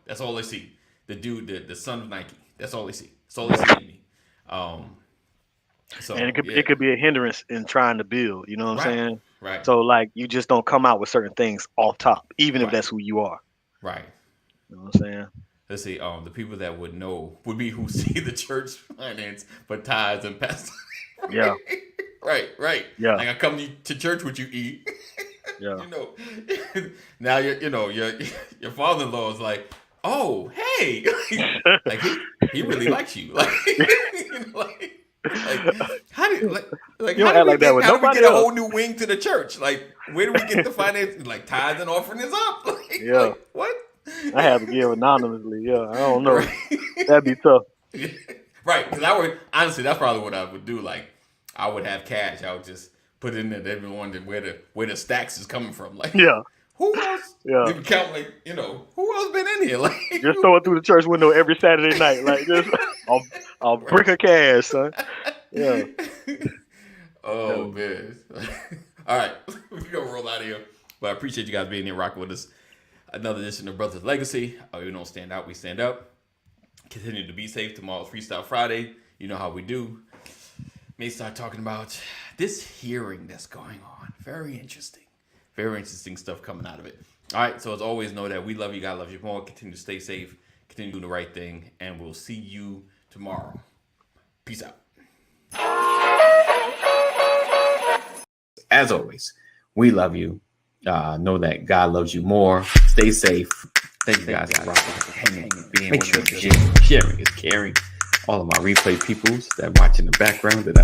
[SPEAKER 1] That's all they see. The dude, the son of Nike. That's all they see. That's all they see in me. So
[SPEAKER 8] And it could be a hindrance in trying to build. You know what I'm saying?
[SPEAKER 1] Right.
[SPEAKER 8] So like you just don't come out with certain things off top, even if that's who you are.
[SPEAKER 1] Right.
[SPEAKER 8] You know what I'm saying?
[SPEAKER 1] Let's see. The people that would know would be who see the church finance for tithes and past.
[SPEAKER 8] Yeah.
[SPEAKER 1] Right.
[SPEAKER 8] Yeah.
[SPEAKER 1] Like I come to church with you, eat.
[SPEAKER 8] Yeah.
[SPEAKER 1] You know. Now your father-in-law is like, oh, hey, like he really likes you. Like, how did
[SPEAKER 8] You don't act like that with
[SPEAKER 1] how do we
[SPEAKER 8] nobody
[SPEAKER 1] get a
[SPEAKER 8] else.
[SPEAKER 1] whole new wing to the church? Like, where do we get the finance? Like tithes and offering is up. Like, what?
[SPEAKER 8] I have to give anonymously. Yeah, I don't know.
[SPEAKER 1] Right.
[SPEAKER 8] That'd be tough.
[SPEAKER 1] Right, because I would honestly, that's probably what I would do. Like, I would have cash. I would just put it in there. Everyone wondered where the stacks is coming from. Like, who else?
[SPEAKER 8] Yeah.
[SPEAKER 1] You can count who else been in here? Like,
[SPEAKER 8] Just throw it through the church window every Saturday night. Like just I'll brick of cash, son. Yeah.
[SPEAKER 1] Oh man. All right, we're gonna roll out of here. But I appreciate you guys being here, rocking with us. Another edition of Brothers Legacy. We don't stand out, we stand up. Continue to be safe. Tomorrow's Freestyle Friday. You know how we do. May start talking about this hearing that's going on. Very interesting. Very interesting stuff coming out of it. All right, so as always, know that we love you. God loves you more. Continue to stay safe. Continue doing the right thing. And we'll see you tomorrow. Peace out.
[SPEAKER 2] As always, we love you. Know that God loves you more. Stay safe. Thank you guys for rocking, hanging, being. Make sure to share. Sharing is caring. All of my replay peoples that watch in the background that